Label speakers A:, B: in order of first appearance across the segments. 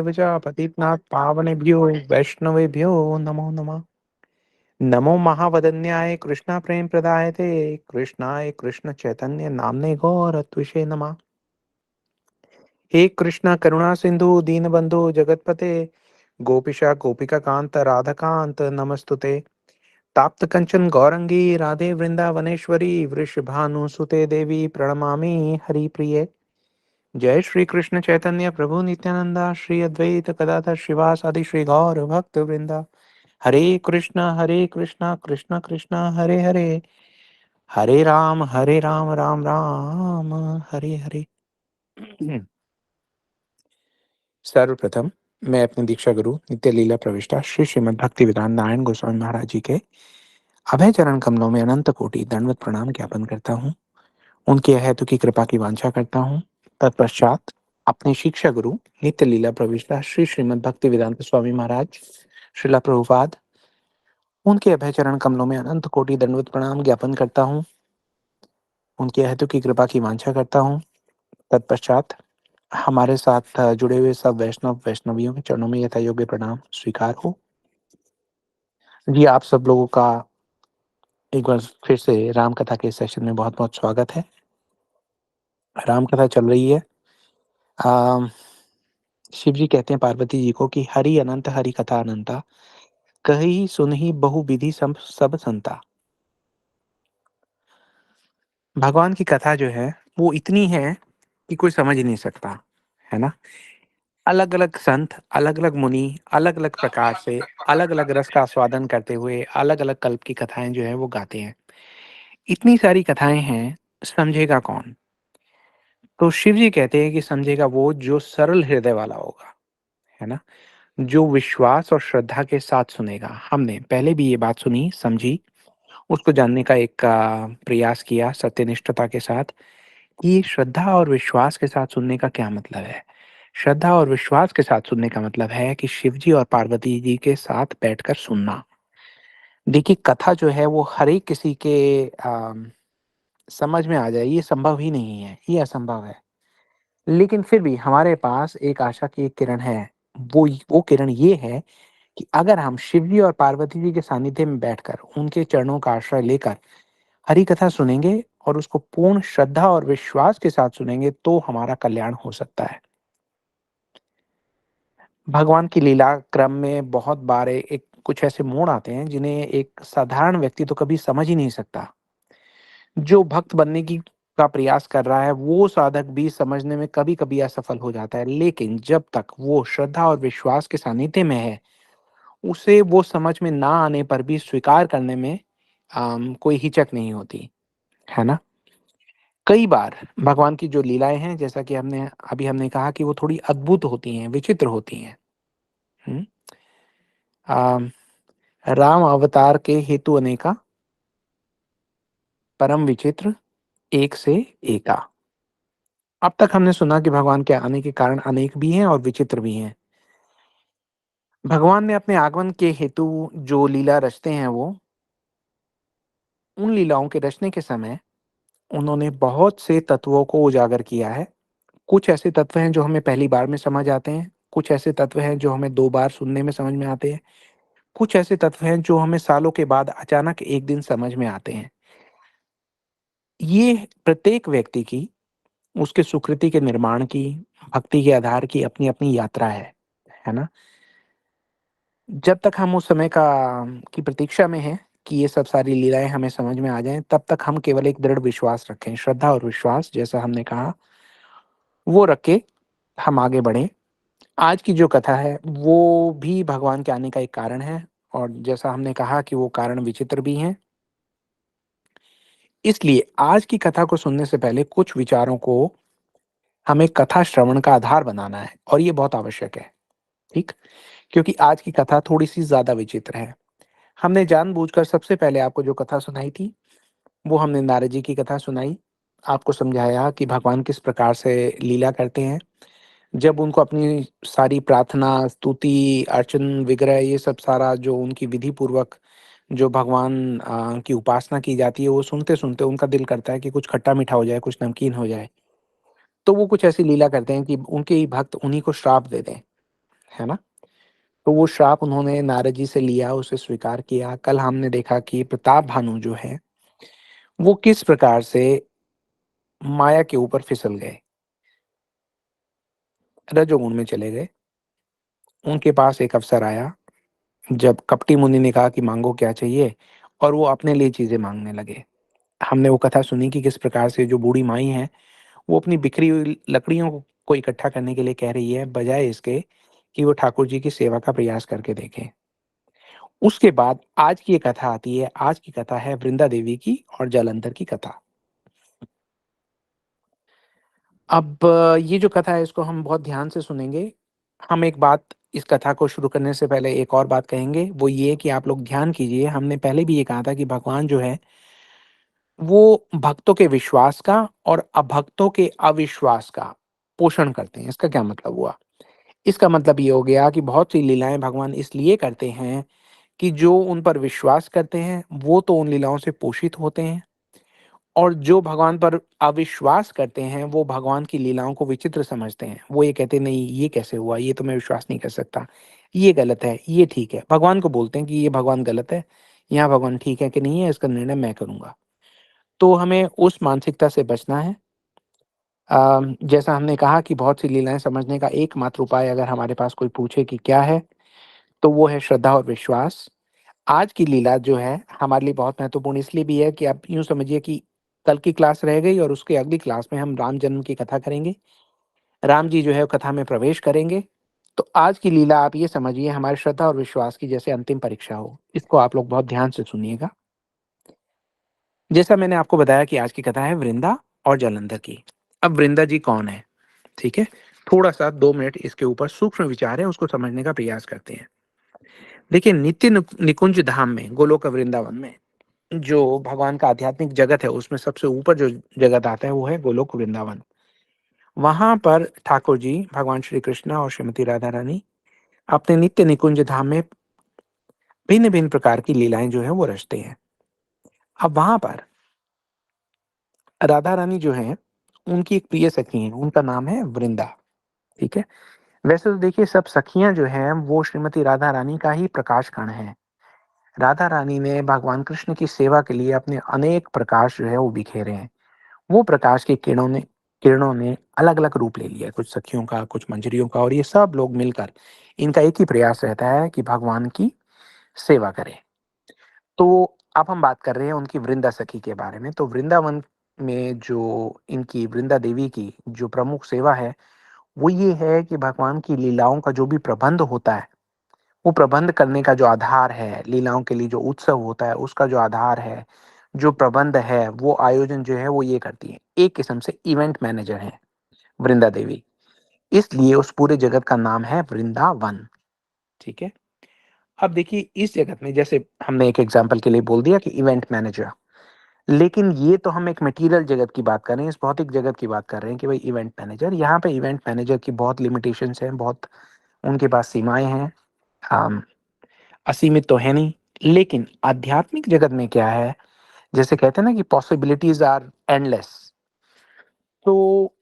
A: च पतितनाथ पावनेभ्यो वैष्णवेभ्यो नमो नमः। नमो महावदन्याय कृष्णा प्रेम प्रदायते कृष्णाय कृष्ण चैतन्य नामने गौरत्विषे नमः। हे कृष्ण करुणा सिंधु दीनबंधु जगतपते गोपिशा गोपिका कांत राधाकांत नमस्तुते। ताप्त कंचन गौरंगी राधे वृंदावनेश्वरी वृषभानुसुते देवी प्रणमामि हरिप्रिये। जय श्री कृष्ण चैतन्य प्रभु नित्यानंदा श्री अद्वैत गदाधर श्रीवासादि श्री गौर भक्त वृंदा। हरे कृष्णा कृष्ण कृष्ण हरे हरे, हरे राम राम राम हरे हरे। सर्वप्रथम मैं अपने दीक्षा गुरु नित्य लीला प्रविष्टा श्री श्रीमद् भक्ति वेदांत नारायण गोस्वामी महाराज जी के अभय चरण कमलों में अनंत कोटि दंडवत प्रणाम ज्ञापन करता हूँ। उनके हेतु की कृपा की वांछा करता हूँ। तत्पश्चात अपने शिक्षा गुरु नित्य लीला प्रविष्टा श्री श्रीमद् भक्ति वेदांत स्वामी महाराज श्रीला प्रभुपाद उनके अभय चरण कमलों में अनंत कोटि दंडवत प्रणाम ज्ञापन करता हूँ। उनके हेतु की कृपा की वांछा करता हूँ। तत्पश्चात हमारे साथ जुड़े हुए सब वैष्णव वैष्णवियों के चरणों में यथा योग्य प्रणाम स्वीकार हो। जी आप सब लोगों का एक बार फिर से राम कथा के सेशन में बहुत बहुत स्वागत है। राम कथा चल रही है। आ, शिव जी कहते हैं पार्वती जी को कि हरि अनंत हरि कथा अनंता कही सुनहि बहु विधि सब सब संता। भगवान की कथा जो है वो इतनी है कि कोई समझ ही नहीं सकता, है ना। अलग अलग संत अलग अलग मुनि अलग अलग प्रकार से अलग अलग रस का आस्वादन करते हुए अलग अलग कल्प की कथाएं जो है वो गाते हैं। इतनी सारी कथाएं हैं, समझेगा कौन। तो शिव जी कहते हैं कि समझेगा वो जो सरल हृदय वाला होगा, है ना, जो विश्वास और श्रद्धा के साथ सुनेगा। हमने पहले भी ये बात सुनी समझी, उसको जानने का एक प्रयास किया सत्यनिष्ठता के साथ कि श्रद्धा और विश्वास के साथ सुनने का क्या मतलब है। श्रद्धा और विश्वास के साथ सुनने का मतलब है कि शिव जी और पार्वती जी के साथ बैठकर सुनना। देखिए कथा जो है वो हर एक किसी के समझ में आ जाए ये संभव ही नहीं है, ये असंभव है। लेकिन फिर भी हमारे पास एक आशा की एक किरण है। वो किरण ये है कि अगर हम शिव जी और पार्वती जी के सानिध्य में बैठकर उनके चरणों का आश्रय लेकर हरि कथा सुनेंगे और उसको पूर्ण श्रद्धा और विश्वास के साथ सुनेंगे तो हमारा कल्याण हो सकता है। भगवान की लीला क्रम में बहुत बार एक कुछ ऐसे मोड़ आते हैं जिन्हें एक साधारण व्यक्ति तो कभी समझ ही नहीं सकता। जो भक्त बनने की का प्रयास कर रहा है वो साधक भी समझने में कभी कभी असफल हो जाता है, लेकिन जब तक वो श्रद्धा और विश्वास के सानिध्य में है उसे वो समझ में ना आने पर भी स्वीकार करने में कोई हिचक नहीं होती, है ना। कई बार भगवान की जो लीलाएं हैं जैसा कि हमने कहा कि वो थोड़ी अद्भुत होती हैं, विचित्र होती हैं। हम्म, आम, राम अवतार के हेतु अनेका परम विचित्र एक से एका। अब तक हमने सुना कि भगवान के आने के कारण अनेक भी हैं और विचित्र भी हैं। भगवान ने अपने आगमन के हेतु जो लीला रचते हैं वो उन लीलाओं के रचने के समय उन्होंने बहुत से तत्वों को उजागर किया है। कुछ ऐसे तत्व हैं जो हमें पहली बार में समझ आते हैं, कुछ ऐसे तत्व हैं जो हमें 2 बार सुनने में समझ में आते हैं, कुछ ऐसे तत्व हैं जो हमें सालों के बाद अचानक एक दिन समझ में आते हैं। ये प्रत्येक व्यक्ति की, उसके सुकृति के निर्माण की, भक्ति के आधार की अपनी-अपनी यात्रा है ना? जब तक हम उस समय का की प्रतीक्षा में हैं कि ये सब सारी लीलाएँ हमें समझ में आ जाएँ, तब तक हम केवल एक दृढ़ विश्वास रखें, श्रद्धा और विश्वास जैसा हमने कहा, वो रख के हम आगे बढ़ें। आज की जो कथा है, वो भी भगवान के आने का एक कारण है और जैसा हमने कहा कि वो कारण विचित्र भी हैं। इसलिए आज की कथा को सुनने से पहले कुछ विचारों को हमें कथा श्रवण का आधार बनाना है और ये बहुत आवश्यक है, ठीक? क्योंकि आज की कथा थोड़ी-सी ज़्यादा विचित्र है। हमने जानबूझकर सबसे पहले आपको जो कथा सुनाई थी, वो हमने नारद जी की कथा सुनाई। आपको समझाया कि भगवान किस प्रकार से लीला करते हैं। जब उनको अपनी सारी प्रार्थना, स्तुति, अर्चन, विग्रह ये सब सारा जो उनकी विधि पूर्वक जो भगवान की उपासना की जाती है, वो सुनते-सुनते उनका दिल करता है कि कुछ खट्टा-मीठा हो जाए, कुछ नमकीन हो जाए। तो वो कुछ ऐसी लीला करते हैं कि उनके ही भक्त उन्हीं को श्राप दे दें। है ना? तो वो श्राप उन्होंने नारद जी से लिया, उसे स्वीकार किया। कल हमने देखा कि प्रताप भानु जो हैं, वो किस प्रकार से माया के ऊपर फिसल गए, रजोगुण में चले गए। उनके पास एक अवसर आया, जब कपटी मुनि ने कहा कि माँगो क्या चाहिए? और वो अपने लिए चीज़ें माँगने लगे। हमने वो कथा सुनी कि किस प्रकार से जो बूढ़ी माई हैं, वो अपनी बिखरी हुई लकड़ियों को इकट्ठा करने के लिए कह रही है, बजाए इसके कि वो ठाकुर जी की सेवा का प्रयास करके देखें। उसके बाद आज की ये कथा आती है, आज की कथा है वृंदा देवी की और जालंधर की कथा। अब ये जो कथा है इसको हम बहुत ध्यान से सुनेंगे। हम एक बात इस कथा को शुरू करने से पहले एक और बात कहेंगे, वो ये कि आप लोग ध्यान कीजिए, हमने पहले भी ये कहा था कि भगवान जो है, वो भक्तों के विश्वास का और अभक्तों के अविश्वास का पोषण करते हैं। इसका क्या मतलब हुआ? इसका मतलब ये हो गया कि बहुत सी लीलाएँ भगवान इसलिए करते हैं कि जो उन पर विश्वास करते हैं, वो तो उन लीलाओं से पोषित होते हैं, और जो भगवान पर अविश्वास करते हैं, वो भगवान की लीलाओं को विचित्र समझते हैं। वो ये कहते हैं, नहीं ये कैसे हुआ? ये तो मैं विश्वास नहीं कर सकता। ये गलत है, ये ठीक है। भगवान को बोलते हैं कि ये भगवान गलत है, यहाँ भगवान ठीक है कि नहीं है, इसका निर्णय मैं करूँगा। तो हमें उस मानसिकता से बचना है। जैसा हमने कहा कि बहुत सी लीलाएँ समझने का एकमात्र उपाय अगर हमारे पास कोई पूछे कि क्या है, तो वो है श्रद्धा और विश्वास। आज की लीला जो है, हमारे लिए बहुत महत्वपूर्ण इसलिए भी है कि आप यूँ समझिए कि कल की क्लास रह गई और उसके अगली क्लास में हम राम जन्म की कथा करेंगे। राम जी जो है कथा में प्रवेश करेंगे। तो आज की लीला आप ये समझिए हमारी श्रद्धा और विश्वास की जैसे अंतिम परीक्षा हो। इसको आप लोग बहुत ध्यान से सुनिएगा। जैसा मैंने आपको बताया कि आज की कथा है वृंदा और जालंधर की। अब वृंदा जी कौन है? ठीक है? थोड़ा-सा 2 मिनट इसके ऊपर सूक्ष्म विचार है, उसको समझने का प्रयास करते हैं। देखिए नित्य निकुंज धाम में, गोलोक वृंदावन में, जो भगवान का आध्यात्मिक जगत है, उसमें सबसे ऊपर जो जगत आता है, वो है गोलोक वृंदावन। वहाँ पर ठाकुर जी, भगवान श्री कृष्ण और श्रीमती राधा रानी अपने नित्य निकुंज धाम में भिन्न-भिन्न प्रकार की लीलाएँ जो हैं, वो रचते हैं। अब वहाँ पर राधा रानी जो हैं, उनकी एक प्रिय सखी हैं, उनका नाम है वृंदा, ठीक है? वैसे तो देखिए सब सखियाँ जो हैं, वो श्रीमती राधा रानी का ही प्रकाश कण हैं। राधा रानी ने भगवान कृष्ण की सेवा के लिए अपने अनेक प्रकाश जो है, वो बिखेरे हैं। वो प्रकाश की किरणों ने अलग-अलग रूप ले लिया है, कुछ सखियों का, कुछ मंजरियों का, और ये सब लोग मिलकर इनका एक ही प्रयास रहता है कि भगवान की सेवा करें। तो अब हम बात कर रहे हैं उनकी वृंदा सखी के बारे में। तो वृंदावन में जो इनकी वृंदा देवी की जो प्रमुख सेवा है, वो ये है कि भगवान की लीलाओं का जो भी प्रबंध होता है, वो प्रबंध करने का जो आधार है, लीलाओं के लिए जो उत्सव होता है, उसका जो आधार है, जो प्रबंध है, वो आयोजन जो है, वो ये करती हैं। एक किस्म से इवेंट मैनेजर हैं वृंदा देवी। इसलिए उस पूरे जगत का नाम है वृंदावन, ठीक है? अब देखिए इस जगत में जैसे हमने एक एग्ज़ाम्पल के लिए बोल दिया कि इवेंट मैनेजर, लेकिन ये तो हम एक मटेरियल जगत की बात कर रहे हैं, इस भौतिक जगत की बात कर रहे हैं कि भाई इवेंट मैनेजर, यहाँ पे इवेंट मैनेजर की बहुत लिमिटेशंस हैं, बहुत उनके पास सीमाएँ हैं। अम, असीमित तो है नहीं, लेकिन आध्यात्मिक जगत में क्या है, जैसे कहते हैं ना कि पॉसिबिलिटीज़ आर एंडलेस। तो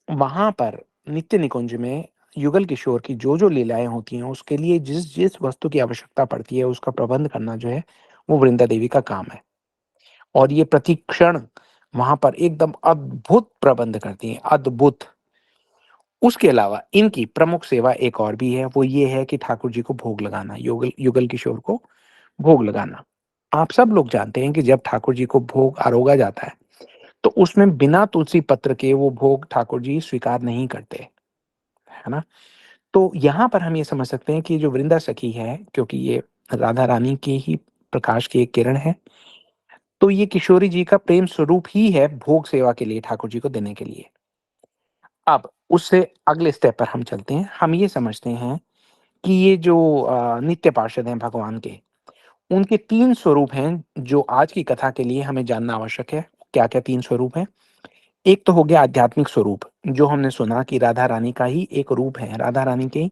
A: वहाँ पर नित्य निकुंज में युगल किशोर की जो-जो लीलाएँ होती हैं, उसके लिए जिस-जिस वस्तु की आवश्यकता पड़ती है, उसका प्रबंध करना जो है, वो वृंदा देवी का काम है। और ये प्रतिक्षण वहाँ पर एकदम अद्भुत प्रबंध करती हैं, अद्भुत। उसके अलावा इनकी प्रमुख सेवा एक और भी है, वो ये है कि ठाकुर जी को भोग लगाना, युगल युगल किशोर को भोग लगाना। आप सब लोग जानते हैं कि जब ठाकुर जी को भोग आरोगा जाता है, तो उसमें बिना तुलसी पत्र के वो भोग ठाकुर जी स्वीकार नहीं करते, है ना? तो यहाँ पर हम ये समझ सकते हैं कि जो वृंदा सखी है, क्योंकि ये राधा रानी के ही प्रकाश की एक किरण है, तो ये किशोरी जी का प्रेम स्वरूप ही है भोग सेवा के लिए, ठाकुर जी को देने के लिए। अब उससे अगले स्टेप पर हम चलते हैं। हम ये समझते हैं कि ये जो नित्य पार्षद हैं भगवान के, उनके 3 स्वरूप हैं, जो आज की कथा के लिए हमें जानना आवश्यक है। क्या-क्या 3 स्वरूप हैं? एक तो हो गया आध्यात्मिक स्वरूप, जो हमने सुना कि राधा रानी का ही एक रूप है। राधा रानी के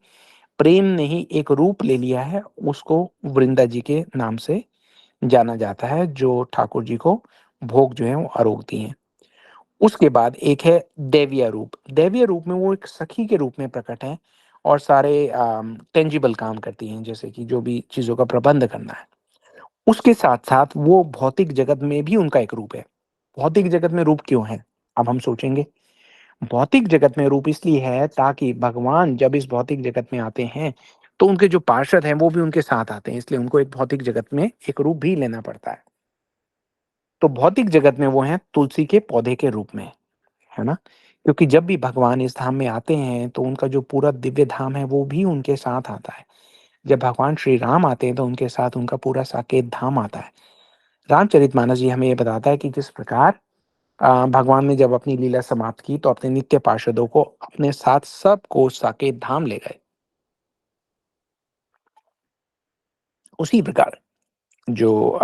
A: प्रेम ने ही एक रूप ले लिया है, उसको वृंदा जी के नाम से जाना जाता है, जो ठाकुर जी को भोग जो है वो आरोगती हैं। उसके बाद एक है दैवीय रूप। दैवीय रूप में वो एक सखी के रूप में प्रकट हैं, और सारे टेंजिबल काम करती हैं, जैसे कि जो भी चीज़ों का प्रबंध करना है। उसके साथ-साथ वो भौतिक जगत में भी उनका एक रूप है। भौतिक जगत में रूप क्यों है? अब हम सोचेंगे। भौतिक जगत में रूप इसलिए है ताकि भगवान जब इस भौतिक जगत में आते हैं, तो उनके जो पार्षद हैं वो भी उनके साथ आते हैं, इसलिए उनको एक भौतिक जगत में एक रूप भी लेना पड़ता है। तो भौतिक जगत में वो हैं तुलसी के पौधे के रूप में, है ना? क्योंकि जब भी भगवान इस धाम में आते हैं, तो उनका जो पूरा दिव्य धाम है वो भी उनके साथ आता है। जब भगवान श्री राम आते हैं, तो उनके साथ उनका पूरा साकेत धाम आता है। रामचरितमानस जी हमें ये बताता है कि किस प्रकार भगवान ने जब अपनी लीला समाप्त की, तो अपने नित्य पार्षदों को अपने साथ सबको साकेत धाम ले गए। उसी प्रकार जो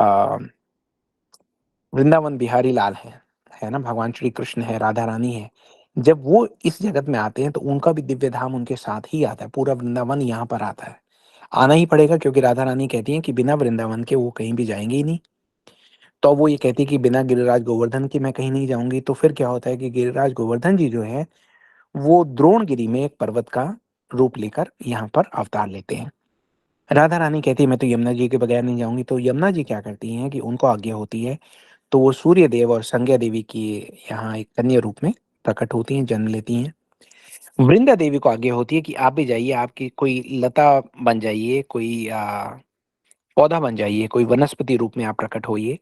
A: वृंदावन बिहारी लाल हैं, है ना? भगवान श्री कृष्ण है, राधा रानी है। जब वो इस जगत में आते हैं, तो उनका भी दिव्य धाम उनके साथ ही आता है, पूरा वृंदावन यहाँ पर आता है। आना ही पड़ेगा क्योंकि राधा रानी कहती हैं कि बिना वृंदावन के वो कहीं भी जाएँगी ही नहीं। तो वो ये कहती है कि बिना गिरिराज गोवर्धन के मैं कहीं नहीं जाऊँगी, तो फिर क्या होता है कि गिरिराज गोवर्धन जी जो हैं, वो द्रोणगिरी में एक पर्वत का रूप लेकर यहाँ पर अवतार लेते हैं। राधा रानी कहती है मैं तो यमुना जी के बगैर नहीं जाऊँगी, तो यमुना जी क्या करती हैं कि उनको आज्ञा होती है, तो वो सूर्य देव और संज्ञा देवी की यहाँ एक कन्या रूप में प्रकट होती हैं, जन्म लेती हैं। वृंदा देवी को आज्ञा होती है कि आप भी जाइए, आपकी कोई लता बन जाइए, कोई पौधा बन जाइए, कोई वनस्पति रूप में आप प्रकट होइए।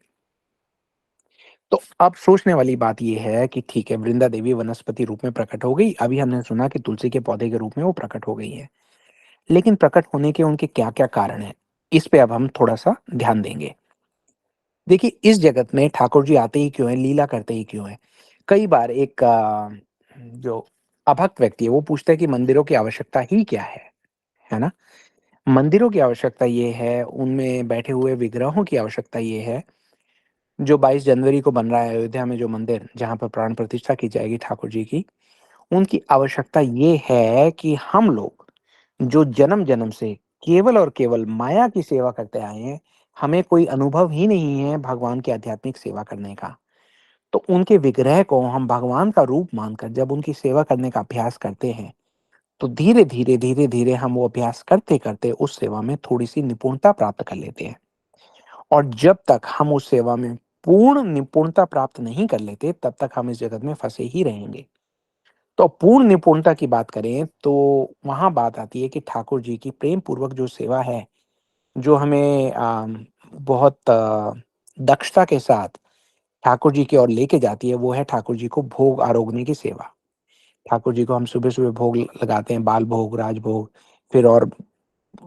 A: तो अब सोचने वाली बात ये है कि ठीक है, वृंदा देवी वनस्पति रूप में प्रकट हो गई। अभी हमने सुना कि तुलसी के पौधे के रूप में वो प्रकट हो गई हैं। लेकिन प्रकट होने के उनके क्या-क्या कारण हैं? इस पे अब हम थोड़ा-सा ध्यान देंगे। देखिए, इस जगत में ठाकुर जी आते ही क्यों हैं, लीला करते ही क्यों हैं? कई बार एक जो अभक्त व्यक्ति है, वो पूछता है कि मंदिरों की आवश्यकता ही क्या है ना? मंदिरों की आवश्यकता ये है, उनमें बैठे हुए विग्रहों की आवश्यकता ये है, जो 22 जनवरी को बन रहा है अयोध्या में जो मंदिर, जहाँ पर प्राण प्रतिष्ठा की जाएगी ठाकुर जी की, उनकी आवश्यकता ये है कि हम लोग जो जन्म-जन्म से केवल और केवल माया की सेवा करते आए हैं, हमें कोई अनुभव ही नहीं है भगवान की आध्यात्मिक सेवा करने का। तो उनके विग्रह को हम भगवान का रूप मानकर जब उनकी सेवा करने का अभ्यास करते हैं, तो धीरे-धीरे, धीरे-धीरे हम वो अभ्यास करते-करते उस सेवा में थोड़ी-सी निपुणता प्राप्त कर लेते हैं। और जब तक हम उस सेवा में पूर्ण निपुणता प्राप्त नहीं कर लेते, तब तक हम इस जगत में फँसे ही रहेंगे। तो पूर्ण निपुणता की बात करें, तो वहाँ बात आती है कि ठाकुर जी की प्रेम पूर्वक जो सेवा है, जो हमें बहुत दक्षता के साथ ठाकुर जी की ओर लेके जाती है, वो है ठाकुर जी को भोग आरोगने की सेवा। ठाकुर जी को हम सुबह-सुबह भोग लगाते हैं, बाल भोग, राजभोग, फिर और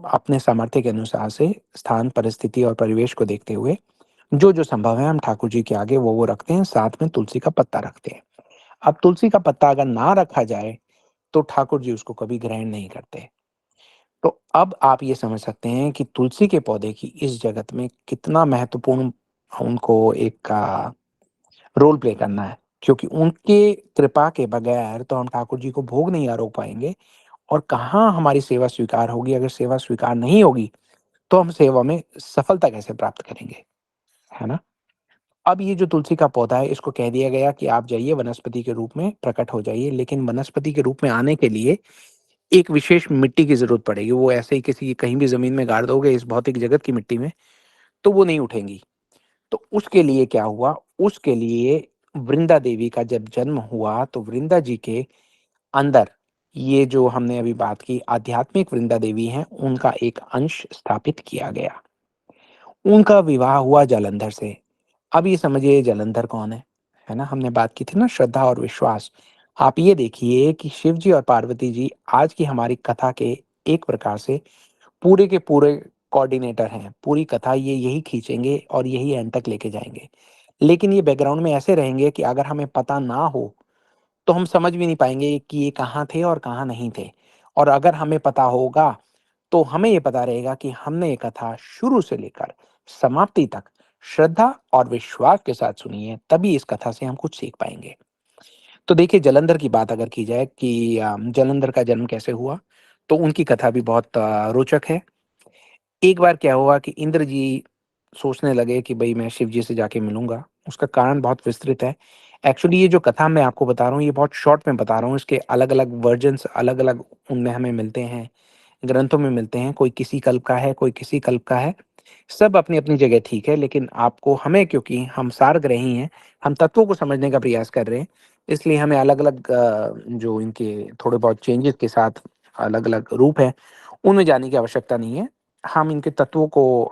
A: अपने सामर्थ्य के अनुसार से स्थान, परिस्थिति और परिवेश को देखते हुए जो-जो संभव है हम ठाकुर जी के आगे वो रखते हैं, साथ में तुलसी का पत्ता रखते हैं। अब तुलसी का पत्ता अगर ना रखा जाए, तो ठाकुर जी उसको कभी ग्रहण नहीं करते। तो अब आप ये समझ सकते हैं कि तुलसी के पौधे की इस जगत में कितना महत्वपूर्ण उनको एक रोल प्ले करना है, क्योंकि उनके कृपा के बगैर तो हम ठाकुर जी को भोग नहीं आरोग पाएँगे और कहाँ हमारी सेवा स्वीकार होगी, अगर सेवा स्वीकार नहीं होगी, तो हम सेवा में सफलता कैसे प्राप्त करेंगे, है ना? अब ये जो तुलसी का पौधा है, इसको कह दिया गया कि आप जाइए वनस्पति के रूप में प्रकट हो जाइए, लेकिन वनस्पति के रूप में आने के लिए एक विशेष मिट्टी की ज़रूरत पड़ेगी। वो ऐसे ही किसी कहीं भी ज़मीन में गाड़ दोगे इस भौतिक जगत की मिट्टी में, तो वो नहीं उठेंगी। तो उसके लिए क्या हुआ, उसके लिए वृंदा देवी का जब जन्म हुआ, तो वृंदा जी के अंदर ये जो हमने अभी बात की आध्यात्मिक वृंदा देवी हैं, उनका एक अंश स्थापित किया गया। उनका विवाह हुआ जालंधर से। अब ये समझिए जालंधर कौन है ना? हमने बात की थी ना श्रद्धा और विश्वास। आप ये देखिए कि शिव जी और पार्वती जी आज की हमारी कथा के एक प्रकार से पूरे के पूरे कोऑर्डिनेटर हैं। पूरी कथा ये यही खींचेंगे और यही एंड तक लेके जाएँगे। लेकिन ये बैकग्राउंड में ऐसे रहेंगे कि अगर हमें पता ना हो, तो हम समझ भी नहीं पाएँगे कि ये कहाँ थे और कहाँ नहीं थे। और अगर हमें पता होगा, तो हमें ये पता रहेगा कि हमने ये कथा शुरू से लेकर समाप्ति तक श्रद्धा और विश्वास के साथ सुनी है, तभी इस कथा से हम कुछ सीख पाएँगे। तो देखिए जालंधर की बात अगर की जाए कि जालंधर का जन्म कैसे हुआ, तो उनकी कथा भी बहुत रोचक है। एक बार क्या हुआ कि इंद्र जी सोचने लगे कि भई मैं शिव जी से जाके मिलूँगा। उसका कारण बहुत विस्तृत है। एक्चुअली ये जो कथा मैं आपको बता रहा हूँ, ये बहुत शॉर्ट में बता रहा हूँ, इसके अलग-अलग वर्जन्स अलग-अलग उनमें हमें मिलते हैं, ग्रंथों में मिलते हैं, कोई किसी कल्प का है, कोई किसी कल्प का है। सब अपनी-अपनी जगह ठीक है, लेकिन आपको हमें क्योंकि हम सारग्राही हैं, हम तत्वों को समझने का प्रयास कर रहे हैं, इसलिए हमें अलग-अलग जो इनके थोड़े बहुत चेंजेज़ के साथ अलग-अलग रूप हैं, उनमें जाने की आवश्यकता नहीं है। हम इनके तत्वों को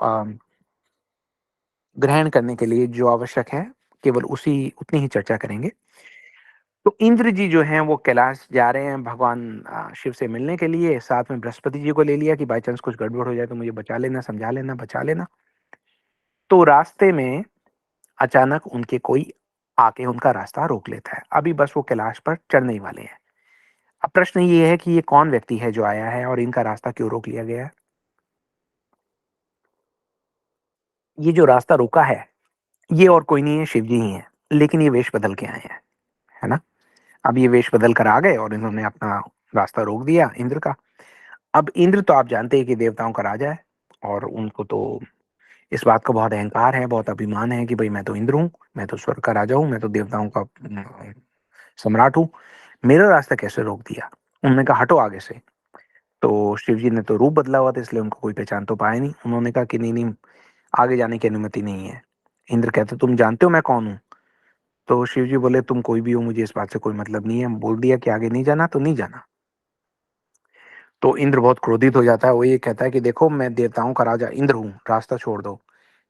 A: ग्रहण करने के लिए जो आवश्यक है, केवल उसी उतनी ही चर्चा करेंगे। तो इंद्र जी जो हैं वो कैलाश जा रहे हैं भगवान शिव से मिलने के लिए, साथ में बृहस्पति जी को ले लिया कि बाय चांस कुछ गड़बड़ हो जाए तो मुझे बचा लेना, समझा लेना, बचा लेना। तो रास्ते में अचानक उनके कोई आके उनका रास्ता रोक लेता है। अभी बस वो कैलाश पर चढ़ने ही वाले हैं। अब प्रश्न ये है कि ये कौन व्यक्ति है जो आया है और इनका रास्ता क्यों रोक लिया गया है? ये जो रास्ता रोका है, ये और कोई नहीं है, शिव जी ही हैं। लेकिन ये वेश बदल के आए हैं, है ना? अब ये वेश बदल कर आ गए और इन्होंने अपना रास्ता रोक दिया इंद्र का। अब इंद्र तो आप जानते हैं कि देवताओं का राजा है और उनको तो इस बात का बहुत अहंकार है, बहुत अभिमान है कि भई मैं तो इंद्र हूँ, मैं तो स्वर्ग का राजा हूँ, मैं तो देवताओं का सम्राट हूँ, मेरा रास्ता कैसे रोक दिया? उन्होंने कहा हटो आगे से। तो शिव जी ने तो रूप बदला हुआ था इसलिए उनको कोई पहचान तो पाया नहीं। उन्होंने कहा कि नहीं-नहीं, आगे जाने की अनुमति नहीं है। इंद्र कहते तुम जानते हो मैं कौन हूँ? तो शिव जी बोले तुम कोई भी हो मुझे इस बात से कोई मतलब नहीं है। बोल दिया कि आगे नहीं जाना तो नहीं जाना। तो इंद्र बहुत क्रोधित हो जाता है, वो ये कहता है कि देखो मैं देवताओं का राजा इंद्र हूँ, रास्ता छोड़ दो।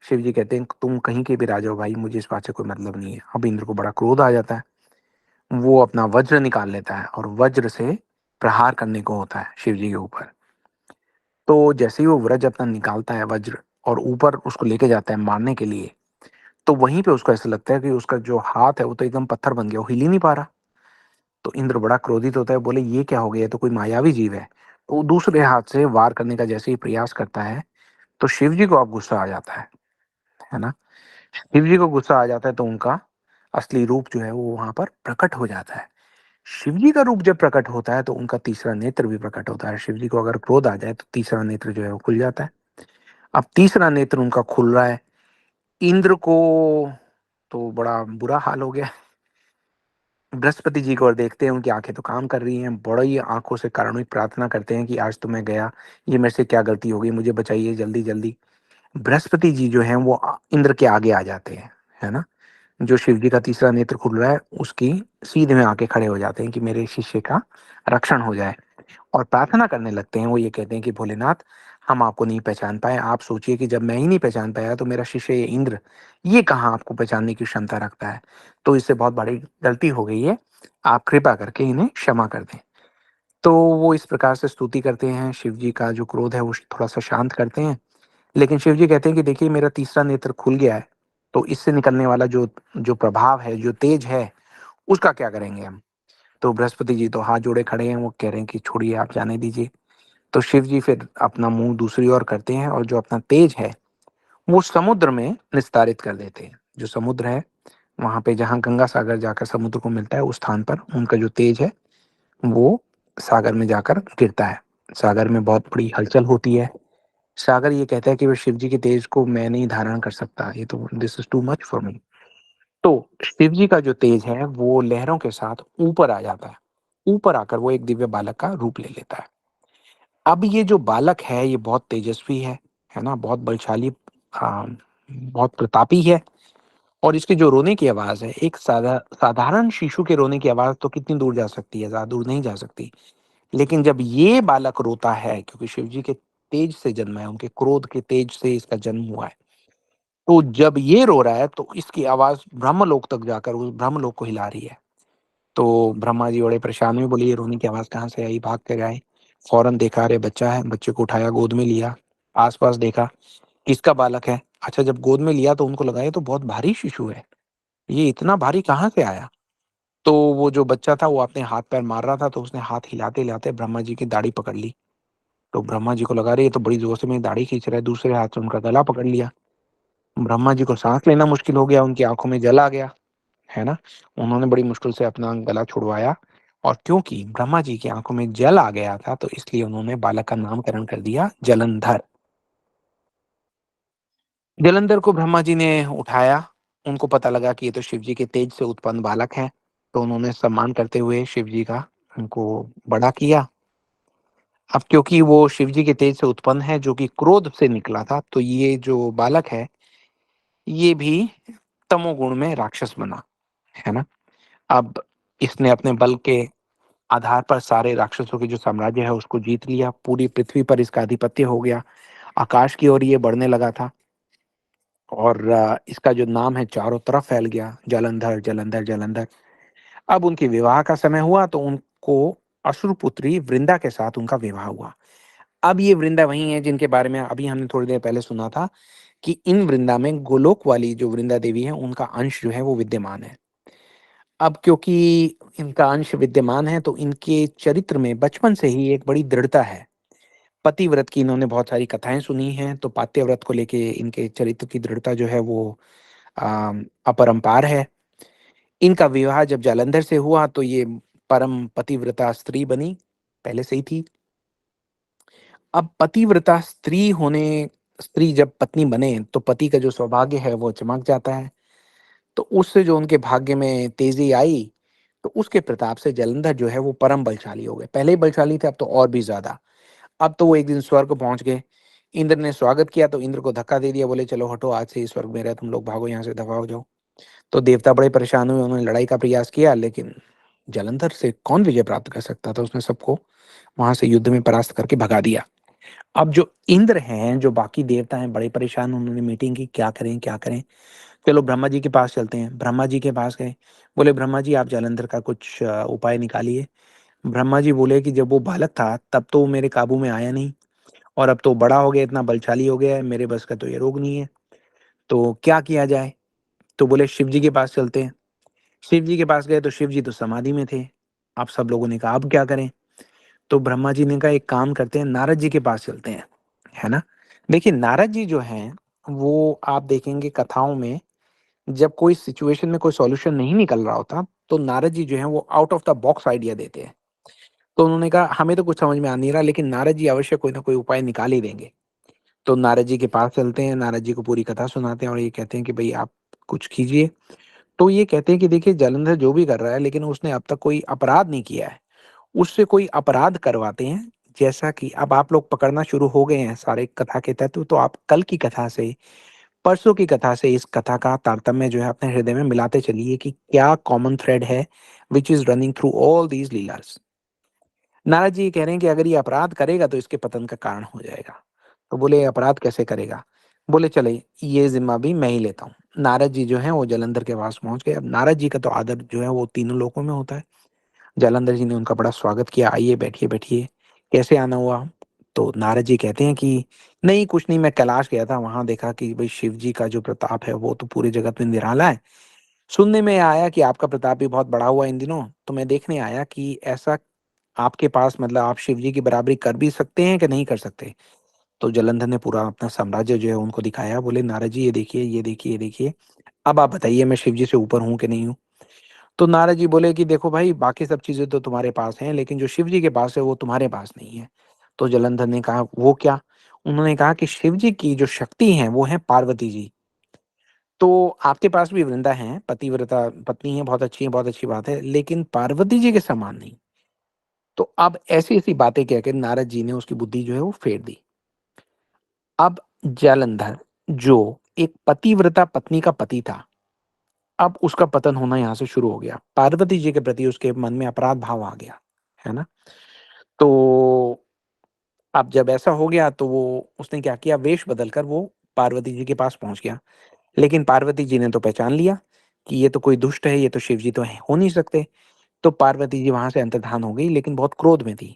A: शिव जी कहते हैं तुम कहीं के भी राजा हो भाई, मुझे इस बात से कोई मतलब नहीं है। अब इंद्र को बड़ा क्रोध आ जाता है, वो अपना वज्र निकाल लेता है और वज्र से प्रहार करने को होता है शिव जी के ऊपर। तो जैसे ही वो वज्र अपना निकालता है वज्र और ऊपर उसको लेके जाता है मारने के लिए, तो वहीं पे उसको ऐसा लगता है कि उसका जो हाथ है वो तो एकदम पत्थर बन गया, वो हिल ही नहीं पा रहा। तो इंद्र बड़ा क्रोधित होता है, बोले ये क्या हो गया? ये तो कोई मायावी जीव है। तो वो दूसरे हाथ से वार करने का जैसे ही प्रयास करता है, तो शिव जी को अब गुस्सा आ जाता है ना? शिव जी को गुस्सा आ जाता है तो उनका असली रूप जो है वो वहाँ पर प्रकट हो जाता है। शिव जी का रूप जब प्रकट होता है तो उनका तीसरा नेत्र भी प्रकट होता है। शिव जी को अगर क्रोध आ जाए तो तीसरा नेत्र जो है वो खुल जाता है। अब तीसरा नेत्र उनका खुल रहा है, इंद्र को तो बड़ा बुरा हाल हो गया। बृहस्पति जी को और देखते हैं उनकी आँखें तो काम कर रही हैं, बड़ी आँखों से करुणित प्रार्थना करते हैं कि आज तो मैं गया, ये मेरे से क्या गलती हो गई, मुझे बचाइए जल्दी-जल्दी। बृहस्पति जी जो हैं वो इंद्र के आगे आ जाते हैं, है ना? जो शिव जी का तीसरा नेत्र खुल रहा है, उसकी सीध में आके खड़े हो जाते हैं कि मेरे शिष्य का रक्षण हो जाए और प्रार्थना करने लगते हैं। वो ये कहते हैं कि भोलेनाथ, हम आपको नहीं पहचान पाए। आप सोचिए कि जब मैं ही नहीं पहचान पाया, तो मेरा शिष्य ये इंद्र, ये कहाँ आपको पहचानने की क्षमता रखता है। तो इससे बहुत बड़ी गलती हो गई है। आप कृपा करके इन्हें क्षमा कर दें। तो वो इस प्रकार से स्तुति करते हैं, शिव जी का जो क्रोध है, वो थोड़ा-सा शांत करते हैं। लेकिन शिव जी कहते हैं कि देखिए मेरा तीसरा नेत्र खुल गया है, तो इससे निकलने वाला जो जो प्रभाव है, जो तेज है, उसका क्या करेंगे हम? तो बृहस्पति जी तो हाथ जोड़े खड़े हैं, वो कह रहे हैं कि छोड़िए आप जाने दीजिए। तो शिव जी फिर अपना मुँह दूसरी ओर करते हैं और जो अपना तेज है, वो समुद्र में निस्तारित कर देते हैं। जो समुद्र है, वहाँ पे जहाँ गंगा सागर जाकर समुद्र को मिलता है, उस स्थान पर उनका जो तेज है, वो सागर में जाकर गिरता है। सागर में बहुत बड़ी हलचल होती है। सागर ये कहता है कि वो शिव जी के तेज को मैं नहीं धारण कर सकता, ये तो this is too much for me. तो शिव जी का जो तेज है, वो लहरों के साथ ऊपर आ जाता है। ऊपर आकर वो एक दिव्य बालक का रूप ले लेता है। अब ये जो बालक है, ये बहुत तेजस्वी है ना? बहुत बलशाली बहुत प्रतापी है और इसके जो रोने की आवाज़ है, एक साधारण शिशु के रोने की आवाज़ तो कितनी दूर जा सकती है, ज़्यादा दूर नहीं जा सकती। लेकिन जब ये बालक रोता है, क्योंकि शिव जी के तेज से जन्मा है, उनके क्रोध के तेज से इसका जन्म हुआ है। तो जब ये रो रहा है, तो इसकी आवाज़ ब्रह्मलोक तक जाकर उस ब्रह्मलोक को हिला रही है। तो ब्रह्मा जी बड़े परेशान हुए, बोले ये रोने की आवाज़ कहाँ से आई? भाग कर आए। फ़ौरन देखा अरे बच्चा है, बच्चे को उठाया, गोद में लिया। आस-पास देखा, किसका बालक है? अच्छा जब गोद में लिया तो उनको लगा ये तो बहुत भारी शिशु है, ये इतना भारी कहाँ से आया? तो वो जो बच्चा था वो अपने हाथ-पैर मार रहा था, तो उसने हाथ हिलाते-हिलाते ब्रह्मा जी की दाढ़ी पकड़ ली। तो ब्रह्मा जी को लगा अरे ये तो बड़ी ज़ोर से मेरी दाढ़ी खींच रहा है, दूसरे हाथ से उनका गला पकड़ लिया। ब्रह्मा जी को साँस लेना मुश्किल हो गया, उनकी आँखों में जल आ गया। है ना? उन्होंने बड़ी मुश्किल से अपना गला छुड़वाया और क्योंकि ब्रह्मा जी की आँखों में जल आ गया था, तो इसलिए उन्होंने बालक का नामकरण कर दिया जलंधर। जलंधर को ब्रह्मा जी ने उठाया उनको पता लगा कि ये तो शिव जी के तेज से उत्पन्न बालक हैं, तो उन्होंने सम्मान करते हुए शिव जी का उनको बड़ा किया। अब क्योंकि वो शिव जी के तेज से उत्पन्न है जो कि क्रोध से निकला था, तो ये जो बालक है, ये भी तमोगुण में राक्षस बना, है ना? अब इसने अपने बल के आधार पर सारे राक्षसों के जो साम्राज्य है उसको जीत लिया, पूरी पृथ्वी पर इसका आधिपत्य हो गया, आकाश की ओर ये बढ़ने लगा था और इसका जो नाम है चारों तरफ फैल गया, जालंधर, जालंधर, जालंधर। अब उनके विवाह का समय हुआ तो उनको अश्रुपुत्री वृंदा के साथ उनका विवाह हुआ। अब ये वृंदा वही है जिनके बारे में अभी हमने थोड़ी देर पहले सुना था कि इन वृंदा में गोलोक वाली जो वृंदा देवी है उनका अंश जो है वो विद्यमान है। अब क्योंकि इनका अंश विद्यमान है तो इनके चरित्र में बचपन से ही एक बड़ी दृढ़ता है। पतिव्रत की इन्होंने बहुत सारी कथाएँ सुनी हैं, तो पातिव्रत को लेके इनके चरित्र की दृढ़ता जो है वो अपरंपार है। इनका विवाह जब जालंधर से हुआ तो ये परम पतिव्रता स्त्री बनी, पहले से ही थी। अब पतिव्रता स्त्री जब पत्नी बने तो पति का जो सौभाग्य है वो चमक जाता है। तो उससे जो उनके भाग्य में तेज़ी आई, तो उसके प्रताप से जालंधर जो है वो परम बलशाली हो गए। पहले ही बलशाली थे, अब तो और भी ज़्यादा। अब तो वो एक दिन स्वर्ग पहुँच गए। इंद्र ने स्वागत किया तो इंद्र को धक्का दे दिया, बोले चलो हटो, आज से ये स्वर्ग में रहे, तुम लोग भागो यहाँ से, दफ़ा हो जाओ। तो देवता बड़े परेशान हुए, उन्होंने लड़ाई का प्रयास किया लेकिन जालंधर से कौन विजय प्राप्त कर सकता था? उसने सबको वहाँ से युद्ध में परास्त करके भगा दिया। अब जो इंद्र हैं, जो बाकी देवता हैं, बड़े परेशान, उन्होंने मीटिंग की, क्या करें, क्या करें? चलो ब्रह्मा जी के पास चलते हैं। ब्रह्मा जी के पास गए, बोले ब्रह्मा जी आप जालंधर का कुछ उपाय निकालिए। ब्रह्मा जी बोले कि जब वो बालक था तब तो वो मेरे काबू में आया नहीं और अब तो बड़ा हो गया, इतना बलशाली हो गया है, मेरे बस का तो ये रोग नहीं है। तो क्या किया जाए? तो बोले शिव जी के पास चलते हैं। शिव जी के पास गए तो शिव जी तो समाधि में थे। अब सब लोगों ने कहा अब क्या करें? तो ब्रह्मा जी ने कहा एक काम करते हैं, नारद जी के पास चलते हैं, है ना? देखिए नारद जी जो हैं, वो आप देखेंगे कथाओं में जब कोई सिचुएशन में कोई सॉल्यूशन नहीं निकल रहा होता, तो नारद जी जो हैं वो out of the box idea देते हैं। तो उन्होंने कहा हमें तो कुछ समझ में आ नहीं रहा लेकिन नारद जी अवश्य कोई ना कोई उपाय निकाल ही देंगे। तो नारद जी के पास चलते हैं, नारद जी को पूरी कथा सुनाते हैं और ये कहते हैं कि भई आप कुछ कीजिए। तो ये कहते हैं कि देखिए जालंधर जो भी कर रहा है लेकिन उसने अब तक कोई अपराध नहीं किया है। उससे कोई अपराध करवाते हैं, जैसा कि अब आप लोग पकड़ना शुरू हो गए हैं सारे कथा के तत्व, तो आप कल की कथा से, परसों की कथा से इस कथा का तारतम्य जो है अपने हृदय में मिलाते चलिए कि क्या कॉमन थ्रेड है which is running through all these लीलास। नारद जी ये कह रहे हैं कि अगर ये अपराध करेगा तो इसके पतन का कारण हो जाएगा। तो बोले अपराध कैसे करेगा? बोले चले ये ज़िम्मा भी मैं ही लेता हूँ। नारद जी जो हैं वो जालंधर के पास पहुँच गए। अब नारद जी का तो आदर जो है वो तीनों लोकों में होता है। जालंधर जी ने उनका बड़ा स्वागत किया, आइए बैठिए, बैठिए। कैसे आना हुआ? तो नारद जी कहते हैं कि नहीं कुछ नहीं, मैं कैलाश गया था, वहाँ देखा कि भई शिव जी का जो प्रताप है वो तो पूरे जगत में निराला है। सुनने में आया कि आपका प्रताप भी बहुत बढ़ा हुआ है इन दिनों, तो मैं देखने आया कि ऐसा आपके पास मतलब आप शिव जी की बराबरी कर भी सकते हैं कि नहीं कर सकते? तो जालंधर ने पूरा अपना साम्राज्य जो है उनको दिखाया, बोले नारद जी ये देखिए, ये देखिए, ये देखिए। अब आप बताइए मैं शिव जी से ऊपर हूँ कि नहीं हूँ? तो नारद जी बोले कि देखो भाई बाकी सब चीज़ें तो तुम्हारे पास हैं, लेकिन जो शिव जी के पास है वो तुम्हारे पास नहीं है। तो जालंधर ने कहा वो क्या? उन्होंने कहा कि शिव जी की जो शक्ति है वो है पार्वती जी। तो आपके पास भी वृंदा हैं, पतिव्रता पत्नी है, बहुत अच्छी बात है, लेकिन पार्वती जी के समान नहीं। तो अब ऐसी-ऐसी बातें कह के नारद जी ने उसकी बुद्धि जो है वो फेर दी। अब जालंधर जो एक पतिव्रता पत्नी का पति था, अब उसका पतन होना यहाँ से शुरू हो गया। पार्वती जी के प्रति उसके मन में अपराध भाव आ गया, है ना? तो अब जब ऐसा हो गया तो वो उसने क्या किया, वेश बदलकर वो पार्वती जी के पास पहुँच गया। लेकिन पार्वती जी ने तो पहचान लिया कि ये तो कोई दुष्ट है, ये तो शिव जी तो हैं हो नहीं सकते। तो पार्वती जी वहाँ से अंतर्धान हो गई लेकिन बहुत क्रोध में थी।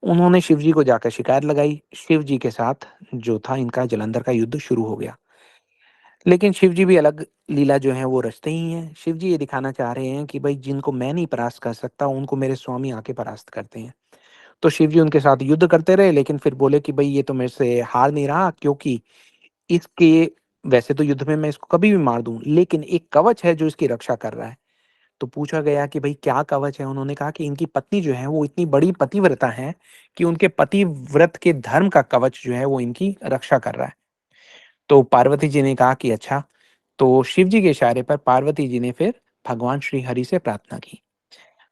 A: उन्होंने शिव जी को जाकर शिकायत लगाई। शिव जी के साथ जो था इनका जालंधर का युद्ध शुरू हो गया। लेकिन शिव जी भी अलग लीला जो है वो रचते ही हैं। शिव जी ये दिखाना चाह रहे हैं कि भई जिनको मैं नहीं परास्त कर सकता, उनको मेरे स्वामी आके परास्त करते हैं। तो शिव जी उनके साथ युद्ध करते रहे लेकिन फिर बोले कि भई ये तो मेरे से हार नहीं रहा, क्योंकि इसके वैसे तो युद्ध में मैं इसको कभी भी मार दूँ, लेकिन एक कवच है जो इसकी रक्षा कर रहा है। तो पूछा गया कि भई क्या कवच है? उन्होंने कहा कि इनकी पत्नी जो है वो इतनी बड़ी पतिव्रता हैं कि उनके पतिव्रत के धर्म का कवच जो है वो इनकी रक्षा कर रहा है। तो पार्वती जी ने कहा कि अच्छा, तो शिव जी के इशारे पर पार्वती जी ने फिर भगवान श्री हरि से प्रार्थना की।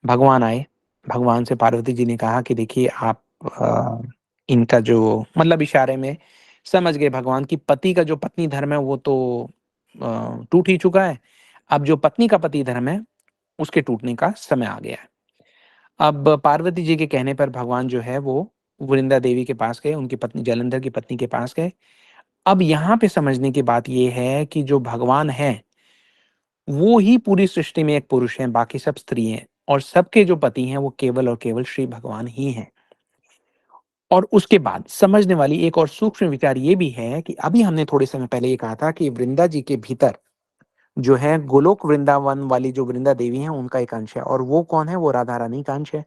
A: भगवान आए, भगवान से पार्वती जी ने कहा कि देखिए आप इनका जो मतलब इशारे में समझ गए भगवान कि पति का जो पत्नी धर्म है वो तो टूट ही चुका है। अब जो पत्नी का पति धर्म है, उसके टूटने का समय आ गया है। अब पार्वती जी के कहने पर भगवान जो है वो वृंदा देवी के पास गए, उनकी पत्नी जालंधर की पत्नी के पास गए। अब यहाँ पे समझने की बात ये है कि जो भगवान हैं, वो ही पूरी सृष्टि में एक पुरुष हैं, बाकी सब स्त्री हैं और सबके जो पति हैं वो केवल और केवल श्री भगवान ही हैं। और उसके बाद समझने वाली एक और सूक्ष्म विचार ये भी है कि अभी हमने थोड़े समय पहले ये कहा था कि वृंदा जी के भीतर जो है गोलोक वृंदावन वाली जो वृंदा देवी हैं उनका एक अंश है और वो कौन है? वो राधा रानी का अंश है।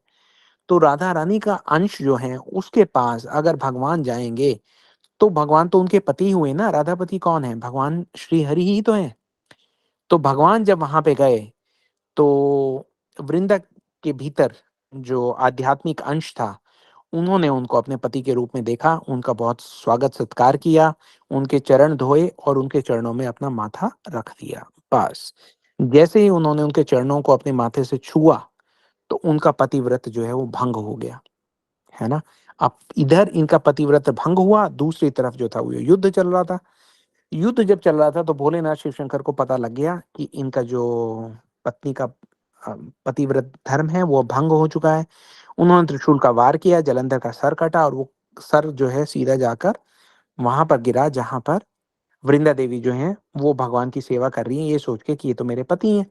A: तो राधा रानी का अंश जो है उसके पास अगर भगवान जाएँगे, तो भगवान तो उनके पति हुए ना, राधापति कौन है? भगवान श्री हरि ही तो हैं। तो भगवान जब वहाँ पे गए, तो वृंदा के भीतर जो आध्यात्मिक अंश था, उन्होंने उनको अपने पति के रूप में देखा, उनका बहुत स्वागत-सत्कार किया, उनके चरण धोए और उनके चरणों में अपना माथा रख दिया, बस। जैसे ही उन्होंने उनके चरणों को अपने माथे से छुआ, तो उनका पतिव्रत जो है वो भंग हो गया, है ना? अब इधर इनका पतिव्रत भंग हुआ, दूसरी तरफ जो था वो युद्ध चल रहा था। युद्ध जब चल रहा था तो भोलेनाथ शिव शंकर को पता लग गया कि इनका जो पत्नी का पतिव्रत धर्म है वो भंग हो चुका है। उन्होंने त्रिशूल का वार किया, जालंधर का सर कटा और वो सर जो है सीधा जाकर वहाँ पर गिरा जहाँ पर वृंदा देवी जो हैं वो भगवान की सेवा कर रही हैं ये सोच के कि ये तो मेरे पति हैं।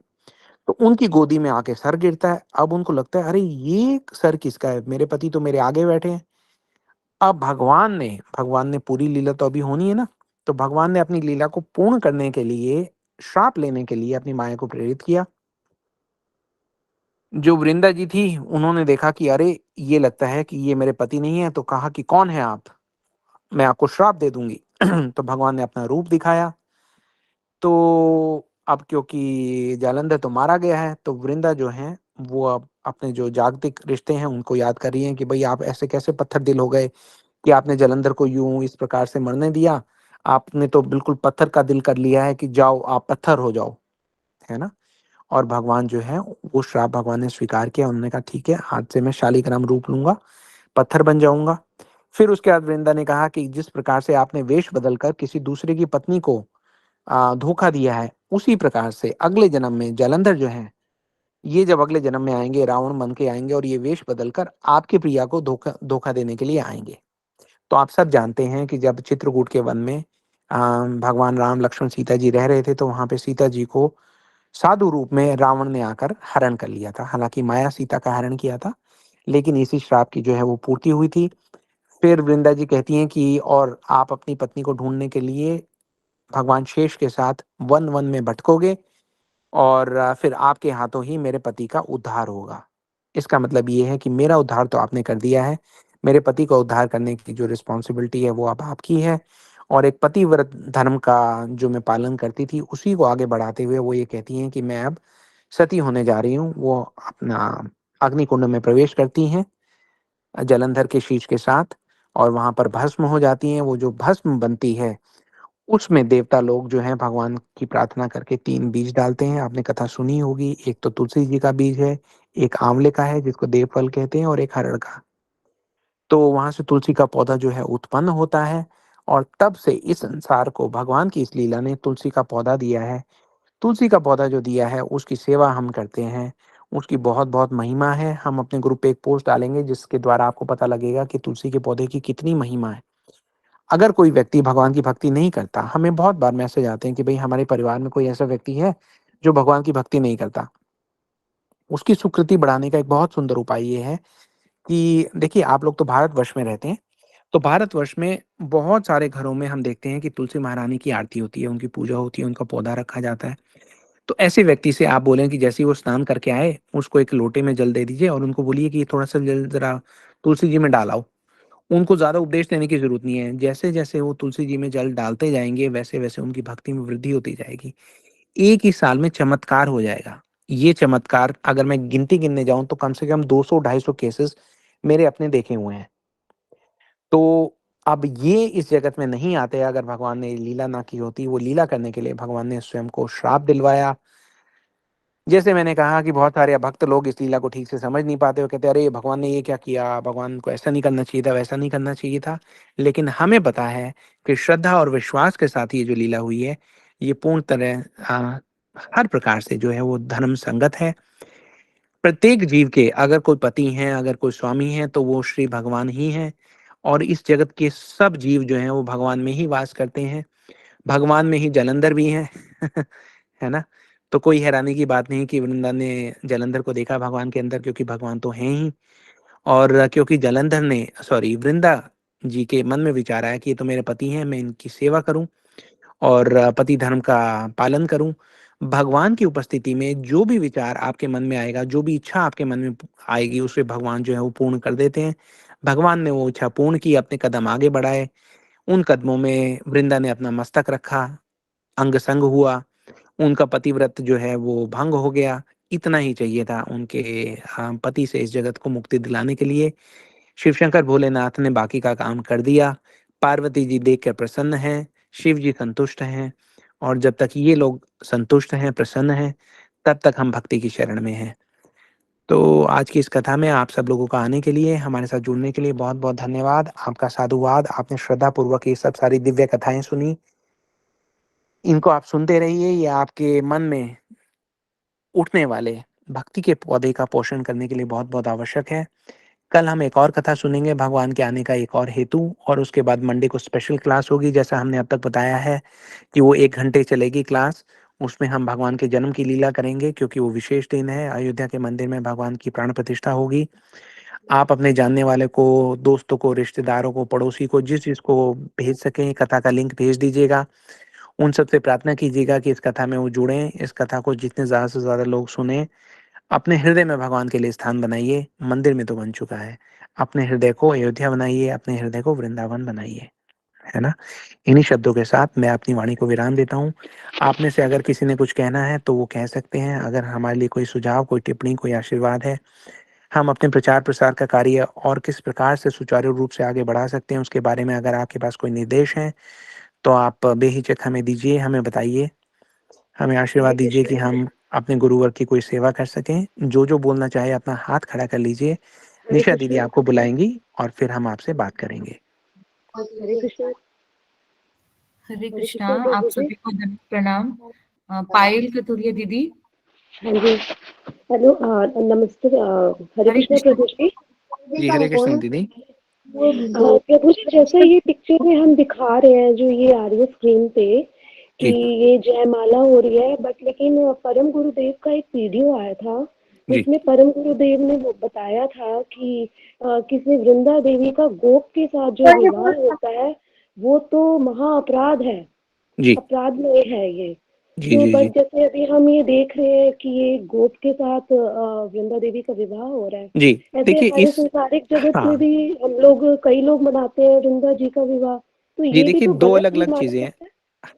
A: तो उनकी गोदी में आके सर गिरता है। अब उनको लगता है अरे ये सर किसका है? मेरे पति तो मेरे आगे बैठे हैं। अब भगवान ने पूरी लीला तो अभी होनी है ना, तो भगवान ने अपनी लीला को पूर्ण करने के लिए, श्राप लेने के लिए अपनी माया को प्रेरित किया। जो वृंदा जी थी, उन्होंने देखा कि अरे! ये लगता है कि ये मेरे पति नहीं है, तो कहा कि कौन हैं आप? मैं आपको श्राप दे दूँगी। तो भगवान ने अपना रूप दिखाया। तो अब क्योंकि जालंधर तो मारा गया है, तो वृंदा जो हैं, वो अब अपने जो जागतिक रिश्ते हैं, उनको याद कर रही हैं कि भई आप ऐसे कैसे पत्थर दिल हो गए कि आपने जालंधर को यूँ इस प्रकार से मरने दिया। आपने तो बिल्कुल पत्थर का दिल कर लिया है कि जाओ आप पत्थर हो जाओ, है ना? और भगवान जो है वो श्राप भगवान ने स्वीकार किया। उन्होंने कहा ठीक है, आज से मैं शालीग्राम रूप लूँगा, पत्थर बन जाऊँगा। फिर उसके बाद वृंदा ने कहा कि जिस प्रकार से आपने वेश बदलकर किसी दूसरे की पत्नी को धोखा दिया है, उसी प्रकार से अगले जन्म में जालंधर जो हैं, ये जब अगले जन्म में आएँगे, रावण बन के आएँगे और ये वेश बदलकर आपकी प्रिया को धोखा धोखा देने के लिए आएँगे। तो आप सब जानते हैं कि जब चित्रकूट के वन में भगवान राम, लक्ष्मण, सीता जी रह रहे थे, तो वहाँ पे सीता जी को साधु रूप में रावण ने आकर हरण कर लिया था। हालाँकि माया सीता का हरण किया था, लेकिन इसी श्राप की जो है वो पूर्ति हुई थी। फिर वृंदा जी कहती हैं कि और आप अपनी पत्नी को ढूँढने के लिए भगवान शेष के साथ वन-वन में भटकोगे और फिर आपके हाथों ही मेरे पति का उद्धार होगा। इसका मतलब ये है कि मेरा उद्धार तो आपने कर दिया है, मेरे पति का उद्धार करने की जो रिस्पॉन्सिबिलिटी है वो अब आपकी है और एक पतिव्रत धर्म का जो मैं पालन करती थी, उसी को आगे बढ़ाते हुए वो ये कहती हैं कि मैं अब सती होने जा रही हूँ। वो अपना अग्निकुंड में प्रवेश करती हैं जालंधर के शीश के साथ और वहाँ पर भस्म हो जाती हैं। वो जो भस्म बनती है उसमें देवता लोग जो हैं भगवान की प्रार्थना करके 3 बीज डालते हैं, आपने कथा सुनी होगी, एक तो तुलसी जी का बीज है, एक आँवले का है जिसको देवफल कहते हैं और एक हरड़ का। तो वहाँ से तुलसी का पौधा जो है उत्पन्न होता है और तब से इस संसार को भगवान की इस लीला ने तुलसी का पौधा दिया है। तुलसी का पौधा जो दिया है उसकी सेवा हम करते हैं, उसकी बहुत-बहुत महिमा है। हम अपने ग्रुप पे एक पोस्ट डालेंगे जिसके द्वारा आपको पता लगेगा कि तुलसी के पौधे की कितनी महिमा है। अगर कोई व्यक्ति भगवान की भक्ति नहीं करता, हमें बहुत बार मैसेज आते हैं कि भई हमारे परिवार में कोई ऐसा व्यक्ति है, जो भगवान की भक्ति नहीं करता। उसकी सुकृति बढ़ाने का एक बहुत सुंदर उपाय ये है कि देखिए आप लोग तो भारतवर्ष में रहते हैं, तो भारतवर्ष में बहुत सारे घरों में हम देखते हैं कि तुलसी महारानी की आरती होती है, उनकी पूजा होती है, उनका पौधा रखा जाता है। तो ऐसे व्यक्ति से आप बोलें कि जैसे ही वो स्नान करके आए, उसको एक लोटे में जल दे दीजिए और उनको बोलिए कि थोड़ा-सा जल ज़रा तुलसी जी में डाल आओ। उनको ज़्यादा उपदेश देने की ज़रूरत नहीं है। जैसे-जैसे वो तुलसी जी में जल डालते जाएँगे, वैसे-वैसे उनकी भक्ति में वृद्धि होती जाएगी। एक ही साल में चमत्कार हो जाएगा। ये चमत्कार अगर मैं गिनती गिनने जाऊँ तो कम से कम 200 ढाई सौ केसेज़ मेरे अपने देखे हुए हैं। तो अब ये इस जगत में नहीं आते अगर भगवान ने लीला ना की होती। वो लीला करने के लिए भगवान ने स्वयं को श्राप दिलवाया। जैसे मैंने कहा कि बहुत सारे भक्त लोग इस लीला को ठीक से समझ नहीं पाते, वो कहते हैं अरे भगवान ने ये क्या किया, भगवान को ऐसा नहीं करना चाहिए था, वैसा नहीं करना चाहिए था। लेकिन हमें पता है कि श्रद्धा और विश्वास के साथ ये जो लीला हुई है, ये पूर्ण तरह हर प्रकार से जो है वो धर्म संगत है। प्रत्येक जीव के अगर कोई पति हैं, अगर कोई स्वामी हैं, तो वो श्री भगवान ही हैं। और इस जगत के सब जीव जो हैं वो भगवान में ही वास करते हैं। भगवान में ही जालंधर भी हैं। है ना? तो कोई हैरानी की बात नहीं कि वृंदा ने जालंधर को देखा भगवान के अंदर, क्योंकि भगवान तो हैं ही। और क्योंकि जालंधर ने वृंदा जी के मन में विचार आया कि ये तो मेरे पति हैं, मैं इनकी सेवा करूँ और पति धर्म का पालन करूँ। भगवान की उपस्थिति में जो भी विचार आपके मन में आएगा, जो भी इच्छा आपके मन में आएगी, उसे भगवान जो है वो पूर्ण कर देते हैं। भगवान ने वो इच्छा पूर्ण की, अपने कदम आगे बढ़ाए। उन कदमों में वृंदा ने अपना मस्तक रखा, अंग संग हुआ, उनका पतिव्रत जो है वो भंग हो गया। इतना ही चाहिए था उनके पति से इस जगत को मुक्ति दिलाने के लिए। शिव शंकर भोलेनाथ ने बाकी का काम कर दिया। पार्वती जी देख कर प्रसन्न हैं, शिव जी संतुष्ट हैं। और जब तक ये लोग संतुष्ट हैं, प्रसन्न हैं, तब तक हम भक्ति की शरण में हैं। तो आज की इस कथा में आप सब लोगों का आने के लिए, हमारे साथ जुड़ने के लिए बहुत-बहुत धन्यवाद। आपका साधुवाद। आपने श्रद्धापूर्वक ये सब सारी दिव्य कथाएँ सुनी। इनको आप सुनते रहिए, ये आपके मन में उठने वाले भक्ति के पौधे का पोषण करने के लिए बहुत-बहुत आवश्यक है। कल हम एक और कथा सुनेंगे, भगवान के आने का एक और हेतु, और उसके बाद मंडे को स्पेशल क्लास होगी। जैसा हमने अब तक बताया है कि वो 1 घंटे चलेगी क्लास। उसमें हम भगवान के जन्म की लीला करेंगे, क्योंकि वो विशेष दिन है। अयोध्या के मंदिर में भगवान की प्राण प्रतिष्ठा होगी। आप अपने जानने वाले को, दोस्तों को, रिश्तेदारों को, पड़ोसी को, जिसको भेज सकें, कथा का लिंक भेज दीजिएगा। उन सबसे प्रार्थना कीजिएगा कि इस कथा में वो जुड़ें, इस कथा को जितने ज़्यादा से ज़्यादा लोग सुनें। अपने हृदय में भगवान के लिए स्थान बनाइए। मंदिर में तो बन चुका है। अपने हृदय को अयोध्या बनाइए, अपने हृदय को वृंदावन बनाइए। है ना? इन्हीं शब्दों के साथ मैं अपनी वाणी को विराम देता हूँ। आप में से अगर किसी ने कुछ कहना है तो वो कह सकते हैं। अगर हमारे लिए कोई सुझाव, कोई टिप्पणी, कोई आशीर्वाद है, हम अपने प्रचार-प्रसार का कार्य और किस प्रकार से सुचारू रूप से आगे बढ़ा सकते हैं, उसके बारे में अगर आपके पास कोई निर्देश हैं, तो आप बेहिचक हमें दीजिए, हमें बताइए। हमें
B: हरे
A: आशीर्वाद दीजिए कि
B: कृष्ण।
A: हम अपने गुरुवर की कोई सेवा कर सकें। जो बोलना चाहे अपना हाथ खड़ा कर लीजिए।
B: हरे
A: निशा दीदी
B: कृष्ण।
A: आपको बुलाएँगी और फिर हम आपसे बात करेंगे।
B: हरे कृष्ण।
C: हरे
B: हरे
C: कृष्णा।
B: कृष्ण
C: आप
B: प्रभु जी।
C: सभी को दंड प्रणाम। पायल कतुरिया दीदी।
B: हाँ जी। हेलो, नमस्ते। हरे
C: हरे
B: कृष्ण
C: कृष्णा।
B: प्रभु जी।
A: जी, हरे कृष्ण दीदी।
B: प्रभु जी, जैसे ये पिक्चर में हम दिखा रहे हैं, जो ये आ रही है स्क्रीन पे, कि
A: जी,
B: ये जयमाला हो रही है, बट लेकिन परम गुरुदेव का एक वीडियो आया था,
A: जी,
B: जिसमें परम गुरुदेव ने वो बताया था कि किसी वृंदा देवी का गोप के साथ जो विवाह होता है, वो तो महा अपराध है,
A: जी,
B: अपराधमय है ये।
A: जी,
B: तो
A: जी,
B: बट
A: जी,
B: जैसे अभी हम ये देख रहे हैं कि ये गोप के साथ वृंदा देवी का विवाह हो रहा है।
A: जी।
B: ऐसे
A: देखिए
B: हमारे
A: इस
B: संसारिक जगत में
A: हाँ,
B: भी हम लोग, कई लोग मनाते हैं वृंदा जी का विवाह, तो
A: जी
B: ये भी
A: देखिए
B: तो
A: 2
B: गलत ही
A: अलग-अलग
B: माना
A: चीज़ें हैं।
B: जाता है।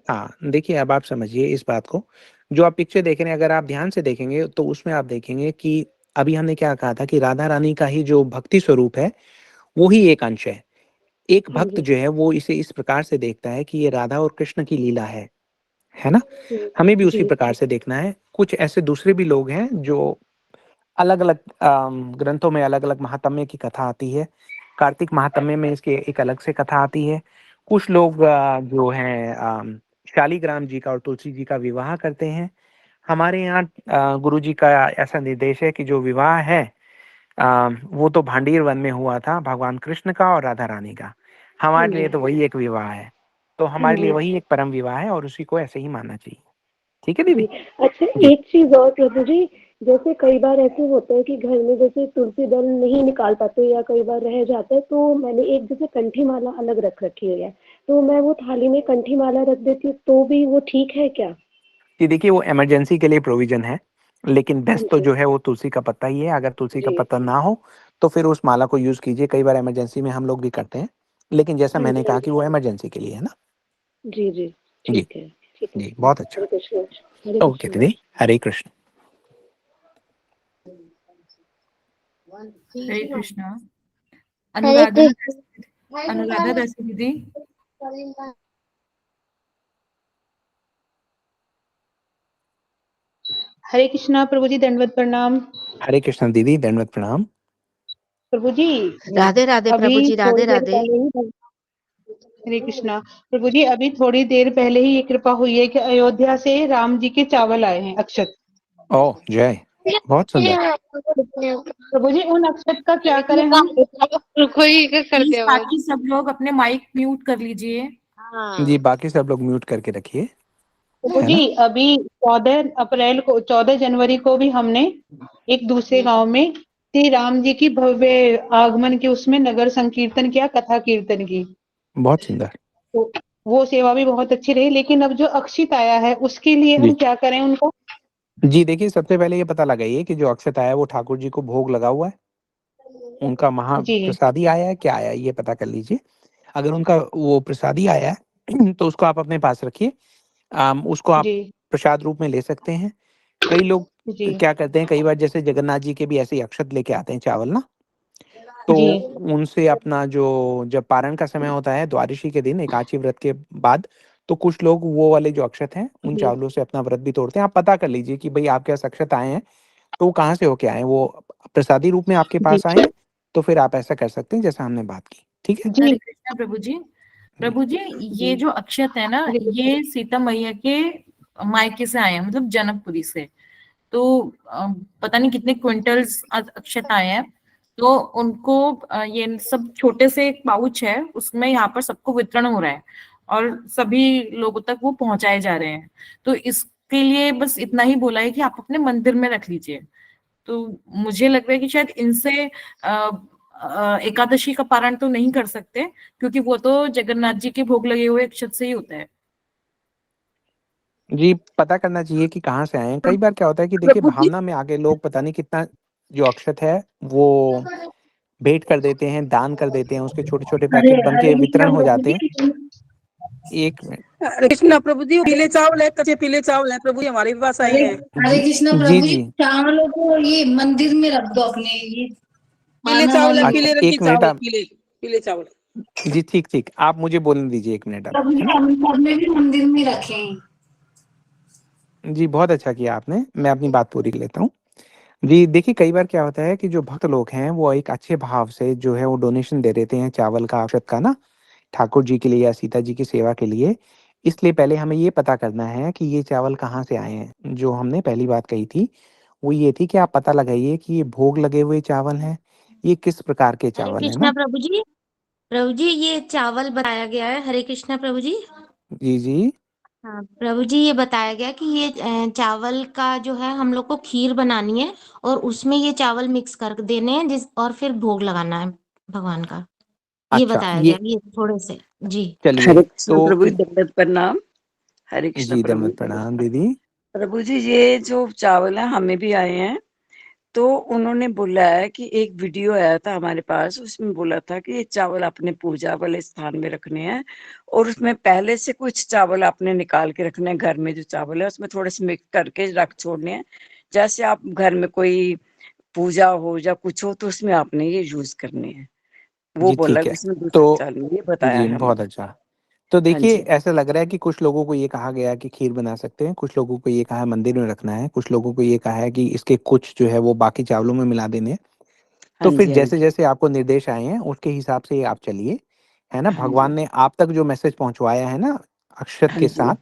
A: हाँ, देखिए अब आप समझिए इस बात को। जो आप पिक्चर देख रहे हैं, अगर आप ध्यान से देखेंगे तो उसमें आप देखेंगे कि अभी हमने क्या कहा था कि राधा रानी का ही जो भक्ति स्वरूप है, वो ही एक अंश है। एक
B: हाँ
A: भक्त
B: जी।
A: जो है वो इसे इस प्रकार से देखता है कि ये राधा और कृष्ण की लीला है ना?
B: हम्म,
A: हमें भी उसी
B: जी।
A: प्रकार से देखना है। कुछ ऐसे दूसरे भी लोग हैं जो अलग-अलग ग्रंथों में अलग-अलग महात्म्य की कथा आती है। कार्तिक महात्म्य में इसकी एक अलग से कथा आती है। कुछ लोग जो हैं शालिग्राम जी का और तुलसी जी का विवाह करते हैं। हमारे यहाँ गुरुजी का ऐसा निर्देश है कि जो विवाह है वो तो भांडीर वन में हुआ था भगवान कृष्ण का और राधा रानी का।
B: हाँ
A: हमारे
B: जी।
A: लिए तो वही एक विवाह है। तो
B: हाँ
A: हमारे लिए
B: जी।
A: वही एक परम विवाह है और उसी को ऐसे ही मानना चाहिए। ठीक है
B: जी।
A: दीदी?
B: अच्छा,
A: जी,
B: एक चीज और प्रभु जी, जैसे कई बार ऐसे होता है कि घर में जैसे तुलसी दल नहीं निकाल पाते या कई बार रह जाता है, तो मैंने एक जैसे कंठी माला अलग रख रखी हुई है, तो मैं वो थाली में कंठी माला रख देती हूँ, तो भी वो ठीक है क्या?
A: जी देखिए वो इमरजेंसी के लिए प्रोविज़न है, लेकिन
B: हाँ
A: बेस्ट तो
B: जी।
A: जो है वो तुलसी का पत्ता ही है। अगर तुलसी का
B: जी।
A: पत्ता ना हो, तो फिर उस माला को यूज़ कीजिए। कई बार इमरजेंसी में हम लोग भी करते हैं, लेकिन जैसा
B: हाँ
A: मैंने
B: जी।
A: कहा कि वो इमरजेंसी के लिए है ना?
B: जी, जी।
A: जी,
B: ठीक है। ठीक है।
A: जी, बहुत अच्छा।
B: हरे कृष्ण। हरे
A: ओके
B: कृष्ण।
A: दीदी, हरे कृष्ण।
C: हरे कृष्णा।
D: हरे
C: अनुराधा।
D: कृष्ण।
C: अनुराधा दासी दीदी।
D: हरे कृष्णा प्रभु जी, दंडवत प्रणाम।
A: हरे कृष्ण दीदी, दंडवत प्रणाम।
D: प्रभु जी
E: राधे राधे प्रभु
D: अभी
E: जी, राधे
D: थोड़ी देर
E: राधे।
D: पहले ही, हरे कृष्णा प्रभु जी, अभी थोड़ी देर पहले ही ये कृपा हुई है कि अयोध्या से राम जी के चावल आए हैं, अक्षत।
A: ओह जय, बहुत सुंदर।
D: प्रभु जी उन अक्षत का क्या करें हम?
C: प्लीज बाकी सब लोग अपने माइक म्यूट कर लीजिए।
A: जी बाकी सब लोग म्यूट करके रखिए,
D: प्रभु
A: है
D: जी
A: ना।
D: अभी 14 जनवरी को भी हमने एक दूसरे गांव में श्री राम जी की भव्य आगमन के उसमें नगर संकीर्तन किया, कथा कीर्तन की।
A: बहुत सुंदर।
D: तो वो सेवा भी बहुत अच्छी रही, लेकिन अब जो अक्षित आया है उसके लिए
A: जी
D: हम क्या करें उनको?
A: जी देखिए, सबसे पहले ये पता लगाइए कि जो अक्षत आया है वो ठाकुर जी को भोग लगा हुआ है, उनका
D: जी
A: महाप्रसादी आया है, क्या आया है ये पता कर लीजिए। अगर उनका वो प्रसादी आया है तो उसको आप अपने पास रखिए। उसको आप
D: जी
A: प्रसाद रूप में ले सकते हैं। कई लोग
D: जी
A: क्या करते हैं, कई बार जैसे जगन्नाथ जी के भी ऐसे ही अक्षत लेके आते हैं चावल ना, तो
D: जी
A: उनसे अपना जो जब पारण का समय होता है द्वादशी के दिन एकादशी व्रत के बाद, तो कुछ लोग वो वाले जो अक्षत हैं उन
D: जी
A: चावलों से अपना व्रत भी तोड़ते हैं। आप पता कर लीजिए कि भाई आपके पास अक्षत आए हैं तो वो कहाँ से होके आए हैं, वो प्रसादी रूप में आपके
D: जी
A: पास आए हैं, तो फिर आप ऐसा कर सकते हैं जैसा हमने बात की। ठीक है
D: जी
C: हरे कृष्णा प्रभु जी।
A: जी।
C: प्रभु जी, ये
D: जी
C: जो अक्षत है ना, ये सीता मैया के मायके से आए हैं, मतलब जनकपुरी से। तो पता नहीं कितने क्विंटल्स अक्षत आए हैं। तो उनको ये सब छोटे से एक पाउच है, उसमें यहाँ पर सबको वितरण हो रहा है और सभी लोगों तक वो पहुंचाए जा रहे हैं। तो इसके लिए बस इतना ही बोला है कि आप अपने मंदिर में रख लीजिए। तो मुझे लग रहा है कि शायद इनसे एकादशी का पारण तो नहीं कर सकते, क्योंकि वो तो जगन्नाथ जी के भोग लगे हुए अक्षत से ही होता है।
A: जी पता करना चाहिए कि कहाँ से आए हैं। कई बार क्या होता है कि देखिए
D: प्रभु जी
A: भावना में आके लोग पता नहीं कितना जो अक्षत है वो भेंट कर देते हैं, दान कर देते हैं, उसके छोटे छोटे
D: हरे
A: पैकेट बन के
D: हरे
A: वितरण
D: कृष्णा
A: हो
D: प्रभु
A: जाते हैं।
D: जी।
A: एक मिनट।
F: हरे कृष्णा प्रभु जी, पीले चावल है, कच्चे पीले चावल है प्रभु जी, हमारे भी पास आए
G: हरे
F: हैं।
G: हरे
A: जी
G: कृष्ण
A: जी
G: प्रभु जी,
A: जी।
G: चावलों को ये मंदिर में रख दो अपने, ये
F: पीले
G: आना
F: चावल है,
G: वाली है।
A: अच्छा
F: पीले रंग की
A: एक मिनट
F: चावल,
A: आप।
F: पीले पीले चावल।
A: जी ठीक ठीक, आप मुझे बोलने दीजिए एक मिनट अब,
G: प्रभु
A: है
G: जी
A: ना।
G: हमने भी मंदिर में रखे हैं।
A: जी बहुत अच्छा किया आपने, मैं अपनी बात पूरी कर लेता हूँ। जी देखिए, कई बार क्या होता है कि जो भक्त लोग हैं वो एक अच्छे भाव से जो है वो डोनेशन दे देते हैं चावल का, अक्षत का ना, ठाकुर जी के लिए या सीता जी की सेवा के लिए। इसलिए पहले हमें ये पता करना है कि ये चावल कहाँ से आए हैं। जो हमने पहली बात कही थी वो ये थी कि आप पता लगाइए कि ये भोग लगे हुए चावल हैं, ये किस प्रकार के
E: हरे
A: चावल है
E: कृष्णा
A: ना।
E: प्रभु जी। प्रभु जी, ये चावल बताया गया है, हरे कृष्णा प्रभु जी।
A: जी जी।
E: हाँ प्रभु जी, ये बताया गया कि ये चावल का जो है हम लोग को खीर बनानी है और उसमें ये चावल मिक्स कर देने हैं जिस और फिर भोग लगाना है भगवान का। ये
A: अच्छा
E: बताया गया
A: ये,
E: ये थोड़े से। जी
A: चलिए
H: हरे कृष्ण
A: तो
H: प्रभु जी, दंडवत प्रणाम। हरे कृष्ण
A: जी
H: प्रभु
A: दंडवत
H: जी।
A: प्रणाम दीदी।
H: प्रभु जी, ये जो चावल है हमें भी आए हैं। तो उन्होंने बोला है कि एक वीडियो आया था हमारे पास, उसमें बोला था कि ये चावल अपने पूजा वाले स्थान में रखने हैं और उसमें पहले से कुछ चावल आपने निकाल के रखने हैं। घर में जो चावल है उसमें थोड़े से मिक्स करके रख छोड़ने हैं। जैसे आप घर में कोई पूजा हो या कुछ हो तो उसमें आपने ये यूज करने हैं। वो
A: जी
H: बोला
A: ठीक
H: कि
A: है।
H: उसमें दूसरा
A: तो
H: चावल नहीं, ये बताया
A: जी
H: है
A: बहुत
H: हमें।
A: अच्छा। तो
H: हाँ
A: देखिए
H: जी।
A: ऐसा लग रहा है कि कुछ लोगों को ये कहा गया है कि खीर बना सकते हैं, कुछ लोगों को ये कहा है मंदिर में रखना है, कुछ लोगों को ये कहा है कि इसके कुछ जो है वो बाकी चावलों में मिला देने हैं।
H: हाँ
A: तो फिर
H: जी। हाँ
A: जैसे
H: जी।
A: जैसे आपको निर्देश आए हैं उसके हिसाब से आप चलिए, है ना।
H: हाँ
A: भगवान
H: जी।
A: ने आप तक जो मैसेज पहुंचवाया है ना अक्षत
H: हाँ
A: के
H: जी।
A: साथ,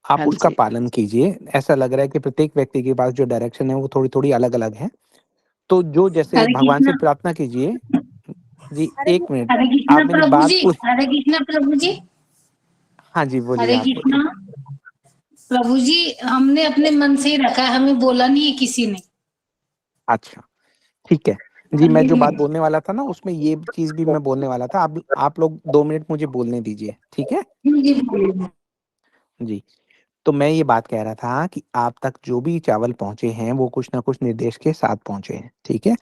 A: आप
H: हाँ
A: उसका
H: जी।
A: पालन कीजिए। ऐसा लग रहा है कि प्रत्येक व्यक्ति के पास जो डायरेक्शन है वो थोड़ी थोड़ी अलग अलग है। तो जो जैसे
G: हरे
A: भगवान से
G: कृष्ण
A: प्रार्थना कीजिए। जी एक मिनट,
G: हरे
A: आप
G: कृष्ण
A: मेरी
G: प्रभु
A: बात
G: जी,
A: पूरी।
G: हरे कृष्ण प्रभु जी,
A: हाँ जी बोलिए,
G: हरे
A: आप बोलिए।
G: कृष्ण प्रभु जी। हमने अपने मन से ही रखा है, हमें बोला नहीं है किसी ने।
A: अच्छा ठीक है। जी मैं जो बात
G: हम्म,
A: बोलने वाला था ना उसमें ये चीज भी मैं बोलने वाला था। आप लोग 2 मिनट मुझे बोलने दीजिए, ठीक है।
G: जी बोलिए।
A: जी तो मैं ये बात कह रहा था कि आप तक जो भी चावल पहुंचे हैं वो कुछ ना कुछ निर्देश के साथ पहुंचे हैं, ठीक है।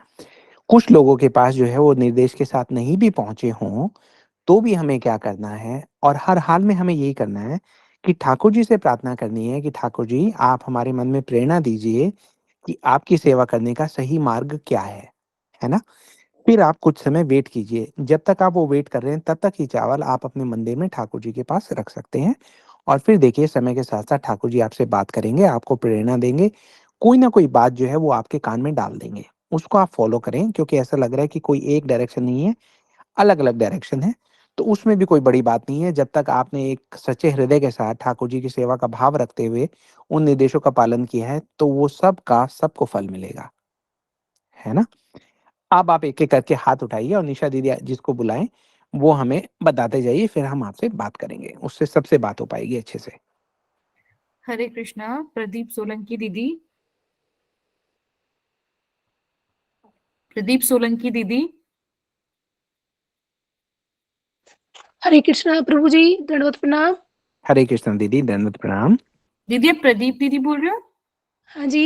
A: कुछ लोगों के पास जो है वो निर्देश के साथ नहीं भी पहुंचे हों तो भी हमें क्या करना है, और हर हाल में हमें यही करना है कि ठाकुर जी से प्रार्थना करनी है कि ठाकुर जी आप हमारे मन में प्रेरणा दीजिए कि आपकी सेवा करने का सही मार्ग क्या है ना। फिर आप कुछ समय वेट कीजिए। जब तक आप वो वेट कर रहे हैं तब तक ये चावल आप अपने मंदिर में ठाकुर जी के पास रख सकते हैं। और फिर देखिए समय के साथ-साथ ठाकुर जी आपसे बात करेंगे, आपको प्रेरणा देंगे, कोई ना कोई बात जो है वो आपके कान में डाल देंगे। उसको आप फ़ॉलो करें, क्योंकि ऐसा लग रहा है कि कोई एक डायरेक्शन नहीं है, अलग-अलग डायरेक्शन है। तो उसमें भी कोई बड़ी बात नहीं है, जब तक आपने एक सच्चे हृदय के साथ ठाकुर जी की सेवा का भाव रखते हुए उन निर्देशों का पालन किया है, तो वो सब का सबको फल मिलेगा। है ना? अब आप एक-एक करके हाथ उठाइए और निशा दीदी जिसको बुलाएँ, वो हमें बताते जाइए, फिर हम आपसे बात करेंगे। उससे सबसे बात हो पाएगी अच्छे से।
C: हरे कृष्णा, प्रदीप सोलंकी दीदी। प्रदीप सोलंकी दीदी।
I: हरे कृष्णा प्रभु जी, दंडवत प्रणाम।
A: हरे कृष्ण दीदी, दंडवत प्रणाम।
C: दीदी आप प्रदीप दीदी बोल रहे हो?
I: हाँ जी।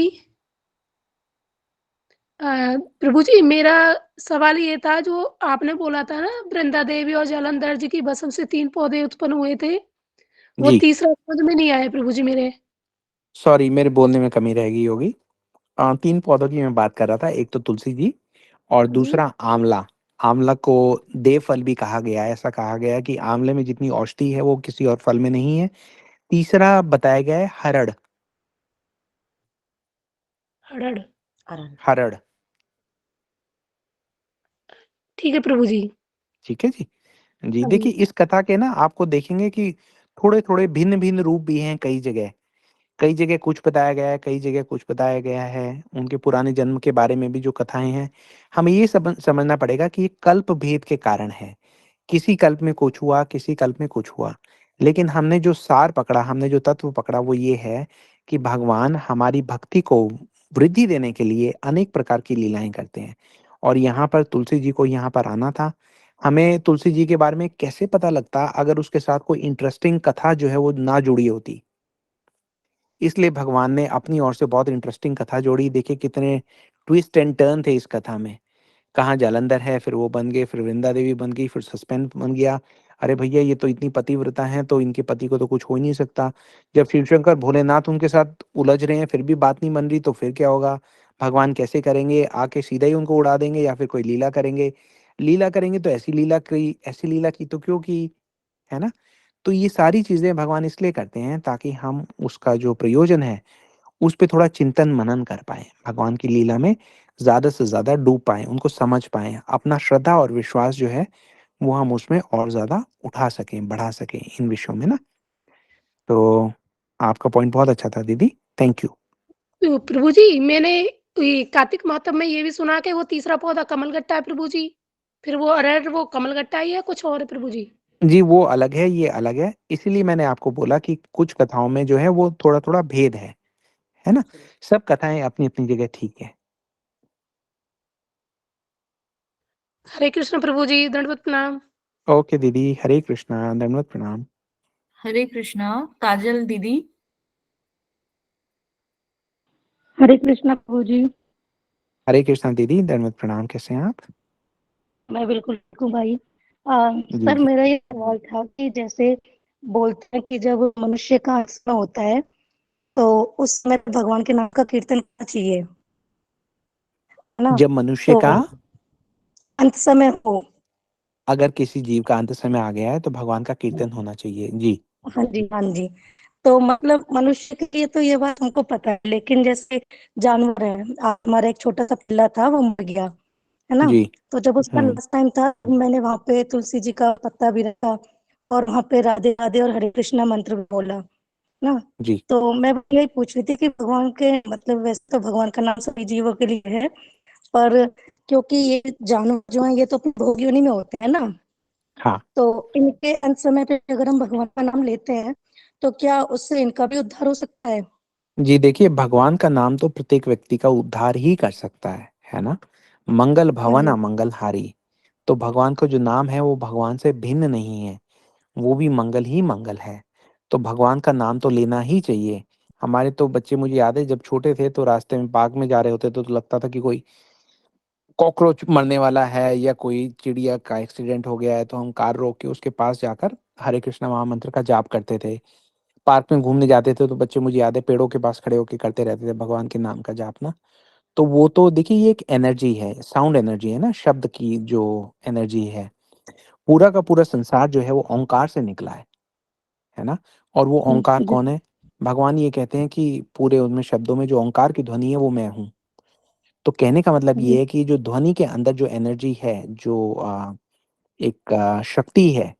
I: प्रभु जी, मेरा सवाल ये था, जो आपने बोला था ना, वृंदा देवी और जालंधर जी की भस्म से 3 पौधे उत्पन्न हुए थे, वो
A: जी,
I: तीसरा समझ में नहीं आया प्रभु जी मेरे।
A: सॉरी मेरे बोलने में कमी रह गई होगी। 3 पौधों की मैं बात कर रहा था, एक तो तुलसी जी और
I: हाँ जी।
A: दूसरा आंवला। आंवला को देव फल भी कहा गया है, ऐसा कहा गया है कि आंवले में जितनी औषधि है वो किसी और फल में नहीं है। तीसरा बताया गया है हरड़,
I: हरड़।
A: हरड़,
I: ठीक है प्रभु जी।
A: ठीक है जी? जी,
I: हाँ
A: देखिए
I: जी।
A: इस कथा के ना आपको देखेंगे कि थोड़े-थोड़े भिन्न-भिन्न रूप भी हैं कई जगह। कई जगह कुछ बताया गया है, कई जगह कुछ बताया गया है। उनके पुराने जन्म के बारे में भी जो कथाएँ हैं, हमें ये समझना पड़ेगा कि ये कल्प भेद के कारण है। किसी कल्प में कुछ हुआ, किसी कल्प में कुछ हुआ। लेकिन हमने जो सार पकड़ा, हमने जो तत्व पकड़ा वो ये है कि भगवान हमारी भक्ति को वृद्धि देने के लिए अनेक प्रकार की लीलाएँ करते हैं। और यहाँ पर तुलसी जी को यहाँ पर आना था। हमें तुलसी जी के बारे में कैसे पता लगता अगर उसके साथ कोई इंटरेस्टिंग कथा जो है वो ना जुड़ी होती। इसलिए भगवान ने अपनी ओर से बहुत इंटरेस्टिंग कथा जोड़ी। देखिए कितने ट्विस्ट एंड टर्न थे इस कथा में। कहाँ जालंधर है, फिर वो बन गए, फिर वृंदा देवी बन गई, फिर सस्पेंस बन गया। अरे भैया ये तो इतनी पतिव्रता हैं, तो इनके पति को तो कुछ हो ही नहीं सकता। जब शिव शंकर भोलेनाथ उनके साथ उलझ रहे हैं, फिर भी बात नहीं बन रही, तो फिर क्या होगा? भगवान कैसे करेंगे? आके सीधा ही उनको उड़ा देंगे या फिर कोई लीला करेंगे? लीला करेंगे तो ऐसी लीला की तो क्यों की? है ना? तो ये सारी चीज़ें भगवान इसलिए करते हैं ताकि हम उसका जो प्रयोजन है उस पे थोड़ा चिंतन मनन कर पाएँ, भगवान की लीला में ज़्यादा से ज़्यादा डूब पाएँ, उनको समझ पाएँ, अपना श्रद्धा और विश्वास जो है, वो हम उसमें और ज़्यादा उठा सकें, बढ़ा सकें इन विषयों में ना। तो आपका पॉइंट बहुत अच्छा था दीदी, थैंक यू।
I: तो प्रभु जी, मैंने ये कार्तिक मातम में ये भी सुना कि वो तीसरा पौधा कमलगट्टा है प्रभु जी। फिर वो अरहर, वो कमलगट्टा ही है, कुछ और है प्रभु जी?
A: जी, वो अलग है, ये अलग है, इसीलिए मैंने आपको बोला कि कुछ कथाओं में जो है वो थोड़ा-थोड़ा भेद है ना? सब कथाएँ अपनी-अपनी जगह ठीक है।
I: हरे कृष्ण प्रभु जी, दंडवत प्रणाम।
A: ओके दीदी, हरे कृष्णा, दंडवत प्रणाम।
C: हरे कृष्णा, काजल दीदी।
J: हरे कृष्णा प्रभु जी।
A: हरे कृष्णा दीदी, दंडवत प्रणाम, कैसे हैं आप?
J: मैं बिल्कुल ठीक हूँ भाई।
A: जी,
J: सर,
A: जी।
J: मेरा ये सवाल था कि जैसे बोलते हैं कि जब मनुष्य का अंत होता है तो उस समय भगवान के नाम का कीर्तन करना चाहिए, है ना?
A: जब मनुष्य
J: तो
A: का
J: अंत समय हो।
A: अगर किसी जीव का अंत समय आ गया है तो भगवान का कीर्तन होना चाहिए। जी,
J: हाँ जी, हाँ जी। तो मतलब मनुष्य के लिए तो ये बात हमको पता है, लेकिन जैसे जानवर है, हमारा एक छोटा सा पिल्ला था, वो मर गया, है ना?
A: जी।
J: तो जब उसका
A: हुँ,
J: लास्ट टाइम था, मैंने वहां पे तुलसी जी का पत्ता भी रखा और वहां पे राधे राधे और हरे कृष्णा मंत्र भी बोला ना।
A: जी।
J: तो मैं यही पूछ रही थी कि भगवान के मतलब, वैसे तो भगवान का नाम सभी जीवों के लिए है, पर क्योंकि ये जानवर जो है ये तो अपनी भोग योनि में होते हैं ना,
A: हाँ,
J: तो इनके अंत समय पे अगर हम भगवान का नाम लेते हैं तो क्या उससे इनका भी उद्धार हो सकता है?
A: जी देखिए भगवान का नाम तो प्रत्येक व्यक्ति का उद्धार ही कर सकता है ना? मंगल
J: हाँ
A: भवन
J: जी।
A: अमंगल हारी। तो भगवान का जो नाम है वो भगवान से भिन्न नहीं है, वो भी मंगल ही मंगल है। तो भगवान का नाम तो लेना ही चाहिए। हमारे तो बच्चे मुझे याद है जब छोटे थे तो रास्ते में पार्क में जा रहे होते तो लगता था कि कोई कॉकरोच मरने वाला है या कोई चिड़िया का एक्सीडेंट हो गया है तो हम कार रोक के उसके पास जाकर हरे कृष्णा महामंत्र का जाप करते थे। पार्क में घूमने जाते थे तो बच्चे मुझे याद है पेड़ों के पास खड़े होके करते रहते थे भगवान के नाम का जाप ना। तो वो तो देखिए ये एक एनर्जी है, साउंड एनर्जी है ना, शब्द की जो एनर्जी है। पूरा का पूरा संसार जो है वो ओंकार से निकला है ना? और वो ओंकार
J: जी
A: कौन है? भगवान ये कहते हैं कि पूरे उनमें शब्दों में जो ओंकार की ध्वनि है वो मैं हूँ। तो कहने का मतलब ये
J: जी
A: है कि जो ध्वनि के अंदर जो एनर्जी है, जो एक शक्ति है,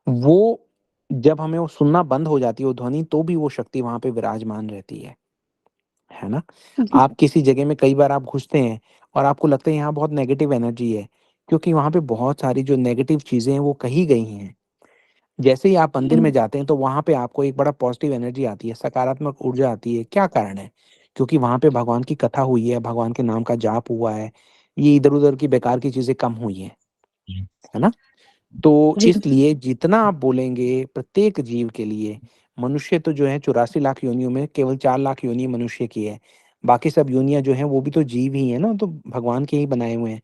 A: वो जब हमें वो सुनना बंद हो जाती है वो ध्वनि, तो भी वो शक्ति वहाँ पे विराजमान रहती है ना?
J: जी
A: आप किसी जगह में कई बार आप घुसते हैं और आपको लगता है यहाँ बहुत नेगेटिव एनर्जी है, क्योंकि वहाँ पे बहुत सारी जो नेगेटिव चीज़ें हैं वो कही गई हैं। जैसे ही आप मंदिर में जाते हैं तो वहाँ पे आपको एक बड़ा पॉजिटिव एनर्जी आती है, सकारात्मक ऊर्जा आती है। क्या कारण है? क्योंकि वहाँ पे भगवान की कथा हुई है, भगवान के नाम का जाप हुआ है, ये इधर-उधर की बेकार की चीज़ें कम हुई हैं, है ना? तो
J: जी
A: इसलिए जितना आप बोलेंगे प्रत्येक जीव के लिए, मनुष्य तो जो है 84 लाख योनियों में केवल 4 लाख योनि मनुष्य की है। बाकी सब योनियाँ जो हैं वो भी तो जीव ही हैं ना, तो भगवान के ही बनाए हुए हैं।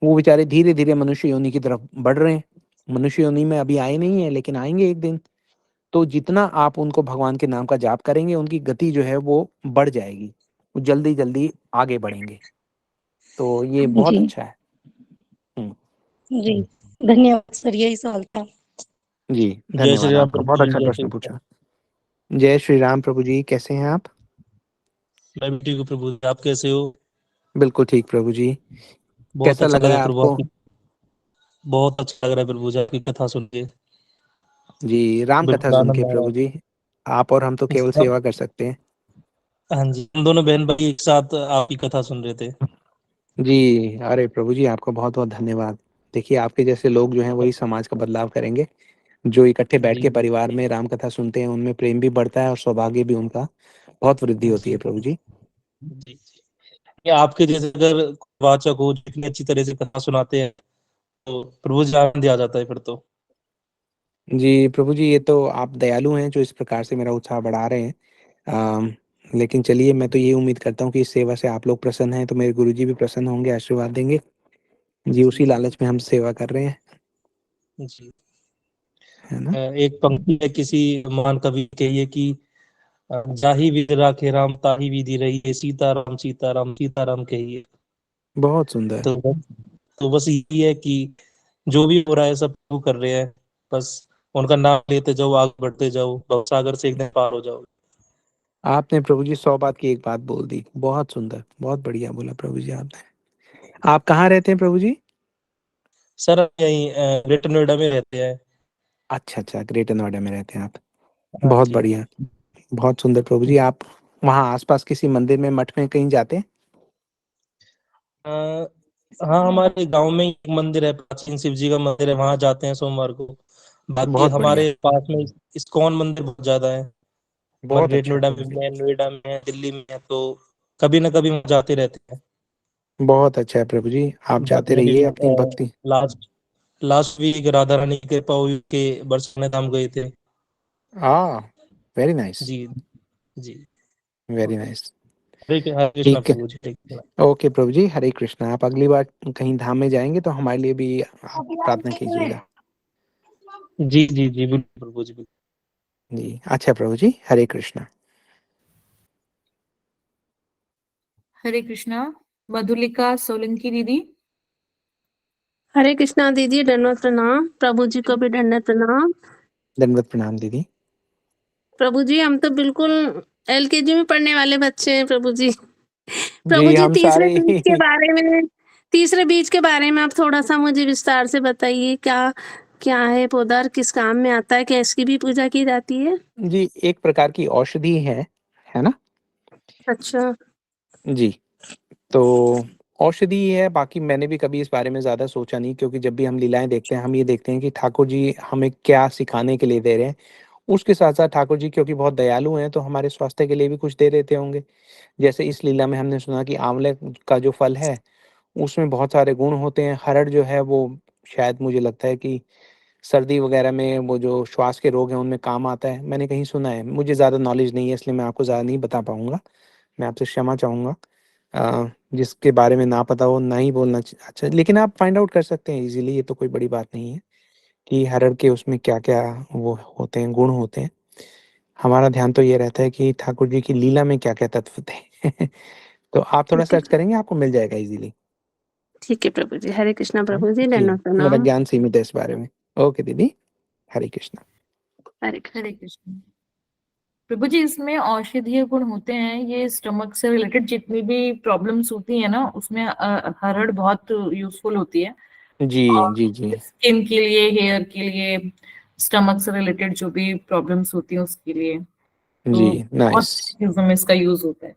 A: वो बेचारे धीरे-धीरे मनुष्य योनि की तरफ बढ़ रहे हैं। मनुष्य योनि में अभी आए नहीं हैं, लेकिन आएँगे एक दिन। तो जितना आप उनको भगवान के नाम का जाप करेंगे, उनकी गति जो है वो बढ़ जाएगी। वो जल्दी-जल्दी आगे बढ़ेंगे। तो ये बहुत
J: जी
A: अच्छा है। हुँ।
J: जी धन्यवाद सर, यही सवाल था।
A: जी,
K: जय श्री
A: धन्यवाद
K: राम
A: आपका।
K: प्रभु
A: बहुत
K: जी,
A: अच्छा
K: जय श्री
A: प्रश्न
K: राम।
A: पूछा। जय श्री राम प्रभु जी, कैसे हैं आप?
K: मैं भी ठीक हूँ प्रभु जी, आप कैसे हो?
A: बिल्कुल ठीक प्रभु जी।
K: बहुत
A: कैसा
K: अच्छा
A: लग रहा
K: लगा
A: है
K: प्रभु
A: आपको?
K: आपकी, बहुत अच्छा लग रहा है प्रभु जी आपकी कथा सुन के।
A: जी, राम कथा
K: बिल्कुल
A: सुन के
K: आनंद आ रहा
A: प्रभु जी। आप और हम तो
K: है।
A: केवल सेवा कर सकते हैं।
K: हाँ जी, हम दोनों बहन भाई एक साथ आपकी कथा सुन रहे थे।
A: जी, अरे प्रभु जी आपका बहुत-बहुत धन्यवाद। देखिए आपके जैसे लोग जो हैं वही समाज का बदलाव करेंगे। जो इकट्ठे बैठ
K: जी
A: के परिवार में राम कथा सुनते हैं, उनमें प्रेम भी बढ़ता है और सौभाग्य भी उनका बहुत वृद्धि होती है
K: जी
A: प्रभु जी।
K: जी जी। ये आपके जैसे अगर वाचक हो जो इतनी अच्छी तरह से कथा सुनाते हैं, तो प्रभु जी आनंद आ जाता है फिर तो।
A: जी, प्रभु जी ये तो आप दयालु हैं जो इस प्रकार से मेरा उत्साह बढ़ा रहे हैं। लेकिन चलिए मैं तो ये उम्मीद करता हूँ कि इस सेवा से आप लोग प्रसन्न हैं, तो मेरे गुरुजी भी प्रसन्न होंगे, आशीर्वाद देंगे। जी,
K: जी
A: उसी
K: जी
A: लालच में हम सेवा कर रहे हैं,
K: जी।
A: है ना?
K: एक पंक्ति है किसी महान कवि की है कि जाहि विधि राखे राम ताहि विधि रहिए, सीताराम सीताराम सीताराम कहिए।
A: बहुत सुंदर।
K: तो बस यही है कि जो भी हो रहा है सब प्रभु कर रहे हैं, बस उनका नाम लेते जाओ, आगे बढ़ते जाओ, भवसागर से एक दिन पार हो जाओ। आपने
A: आपने प्रभु जी 100 बात की एक बात बोल दी। बहुत सुंदर, बहुत बढ़िया बोला प्रभु जी आपने। आप कहाँ रहते हैं प्रभु जी?
K: सर हम यहीं ग्रेटर नोएडा में रहते हैं।
A: अच्छा, अच्छा, ग्रेटर नोएडा में रहते हैं आप।
K: हाँ
A: बहुत
K: जी।
A: बढ़िया, बहुत सुंदर प्रभु जी। आप वहाँ आस-पास किसी मंदिर में, मठ में कहीं जाते हैं?
K: अ, हाँ हमारे गांव में एक मंदिर है, प्राचीन शिव जी का मंदिर है, वहां जाते हैं सोमवार को। बाकी
A: बहुत बढ़िया,
K: हमारे पास में इस्कॉन मंदिर बहुत ज्यादा है। हमारे
A: बहुत
K: ग्रेट
A: अच्छा
K: नोएडा
A: प्रभु
K: में
A: जी।
K: भी है, नोएडा में है, दिल्ली में है, तो कभी ना कभी वहाँ जाते रहते हैं।
A: बहुत अच्छा है प्रभु जी, आप जाते
K: बाकी अभी
A: रहिए अपनी भक्ति।
K: लास्ट लास्ट वीक राधा रानी के कृपा हुई के बरसाने धाम गए थे।
A: वेरी नाइस,
K: जी जी।
A: Very nice.
K: हरे कृष्णा
A: ठीक है,
K: प्रभु जी, हरे कृष्णा।
A: ओके प्रभु जी, हरे कृष्णा। आप अगली बार कहीं धाम में जाएँगे तो हमारे लिए भी आप प्रार्थना कीजिएगा।
K: जी जी जी बिल्कुल प्रभु जी, बिल्कुल।
A: जी, अच्छा प्रभु जी, हरे कृष्णा।
C: हरे कृष्णा। मधुलिका सोलंकी दीदी।
I: हरे कृष्णा दीदी, दंडवत प्रणाम। प्रभु जी को भी दंडवत प्रणाम।
A: दंडवत प्रणाम दीदी।
I: प्रभु जी हम तो बिल्कुल एलकेजी में पढ़ने वाले बच्चे हैं प्रभु जी। प्रभु
A: जी,
I: जी
A: हम सारे ही
I: तीसरे बीज के बारे में आप थोड़ा-सा मुझे विस्तार से बताइए, क्या क्या है पौधा और किस काम में आता है? क्या इसकी भी पूजा की जाती है?
A: जी, एक प्रकार की औषधि है ना?
I: अच्छा,
A: जी, तो औषधि है, बाकी मैंने भी कभी इस बारे में ज़्यादा सोचा नहीं, क्योंकि जब भी हम लीलाएँ देखते हैं, हम ये देखते हैं कि ठाकुर जी हमें क्या सिखाने के लिए दे रहे हैं। उसके साथ-साथ ठाकुर जी क्योंकि बहुत दयालु हैं, तो हमारे स्वास्थ्य के लिए भी कुछ दे देते होंगे। जैसे इस लीला में हमने सुना कि आँवले का जो फल है, उसमें बहुत सारे गुण होते हैं। हरड़ जो है वो शायद मुझे लगता है कि सर्दी वगैरह में वो जो श्वास के रोग हैं, उनमें काम आता है। मैंने कहीं सुना है, मुझे ज़्यादा नॉलेज नहीं है इसलिए मैं आपको ज़्यादा नहीं बता पाऊँगा। मैं आपसे क्षमा चाहूँगा। जिसके बारे में ना पता हो ना ही बोलना अच्छा, लेकिन आप फाइंड आउट कर सकते हैं ईज़िली, ये तो कोई बड़ी बात नहीं है कि हरड़ के उसमें क्या-क्या वो होते हैं, गुण होते हैं। हमारा ध्यान तो ये रहता है कि ठाकुर जी की लीला में क्या-क्या तत्व थे। तो आप थोड़ा
I: ठीक है
A: सर्च करेंगे, आपको मिल जाएगा इजीली।
I: ठीक है प्रभु जी। हरे कृष्णा प्रभु जी,
A: जी,
I: दंडवत
A: मेरा
I: प्रणाम।
A: ज्ञान सीमित है इस बारे में। ओके दीदी, हरे कृष्णा।
I: हरे कृष्ण।
C: हरे कृष्ण। प्रभु जी, इसमें औषधीय गुण होते हैं, ये स्टमक से रिलेटेड जितनी भी प्रॉब्लम्स होती है ना, उसमें हरड़ बहुत यूजफुल होती है।
A: जी,
C: और
A: जी, जी,
C: स्किन के लिए, हेयर के लिए, स्टमक से रिलेटेड जो भी प्रॉब्लम्स होती हैं उसके लिए,
A: जी,
C: तो बहुत
A: नाइस।
C: चीजों में इसका यूज होता है।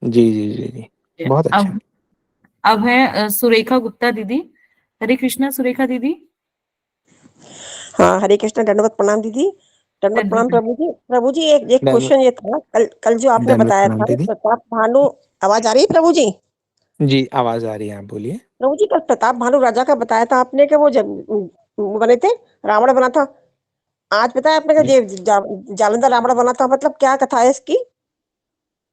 A: जी, जी, जी, जी, बहुत अच्छा।
C: अब है सुरेखा गुप्ता दीदी। हरे कृष्णा सुरेखा दीदी।
L: हाँ, हरे कृष्ण, दंडवत प्रणाम दीदी। दंडवत प्रणाम
C: दंडवत
L: प्रभु जी। प्रभु जी, एक
A: दंडवत
L: क्वेश्चन ये था, कल कल जो आपने
A: दंडवत
L: बताया
A: प्रणाम
L: था
A: दीदी।
L: प्रताप भानु, आवाज आ रही है प्रभु जी?
A: जी, आवाज आ रही है, आप बोलिए।
L: प्रभु जी, कल प्रताप भानु राजा का बताया था आपने कि वो बने थे, रावण बना था। आज बताया आपने कि
A: जी,
L: जालंधर रावण बना था, मतलब क्या कथा है इसकी?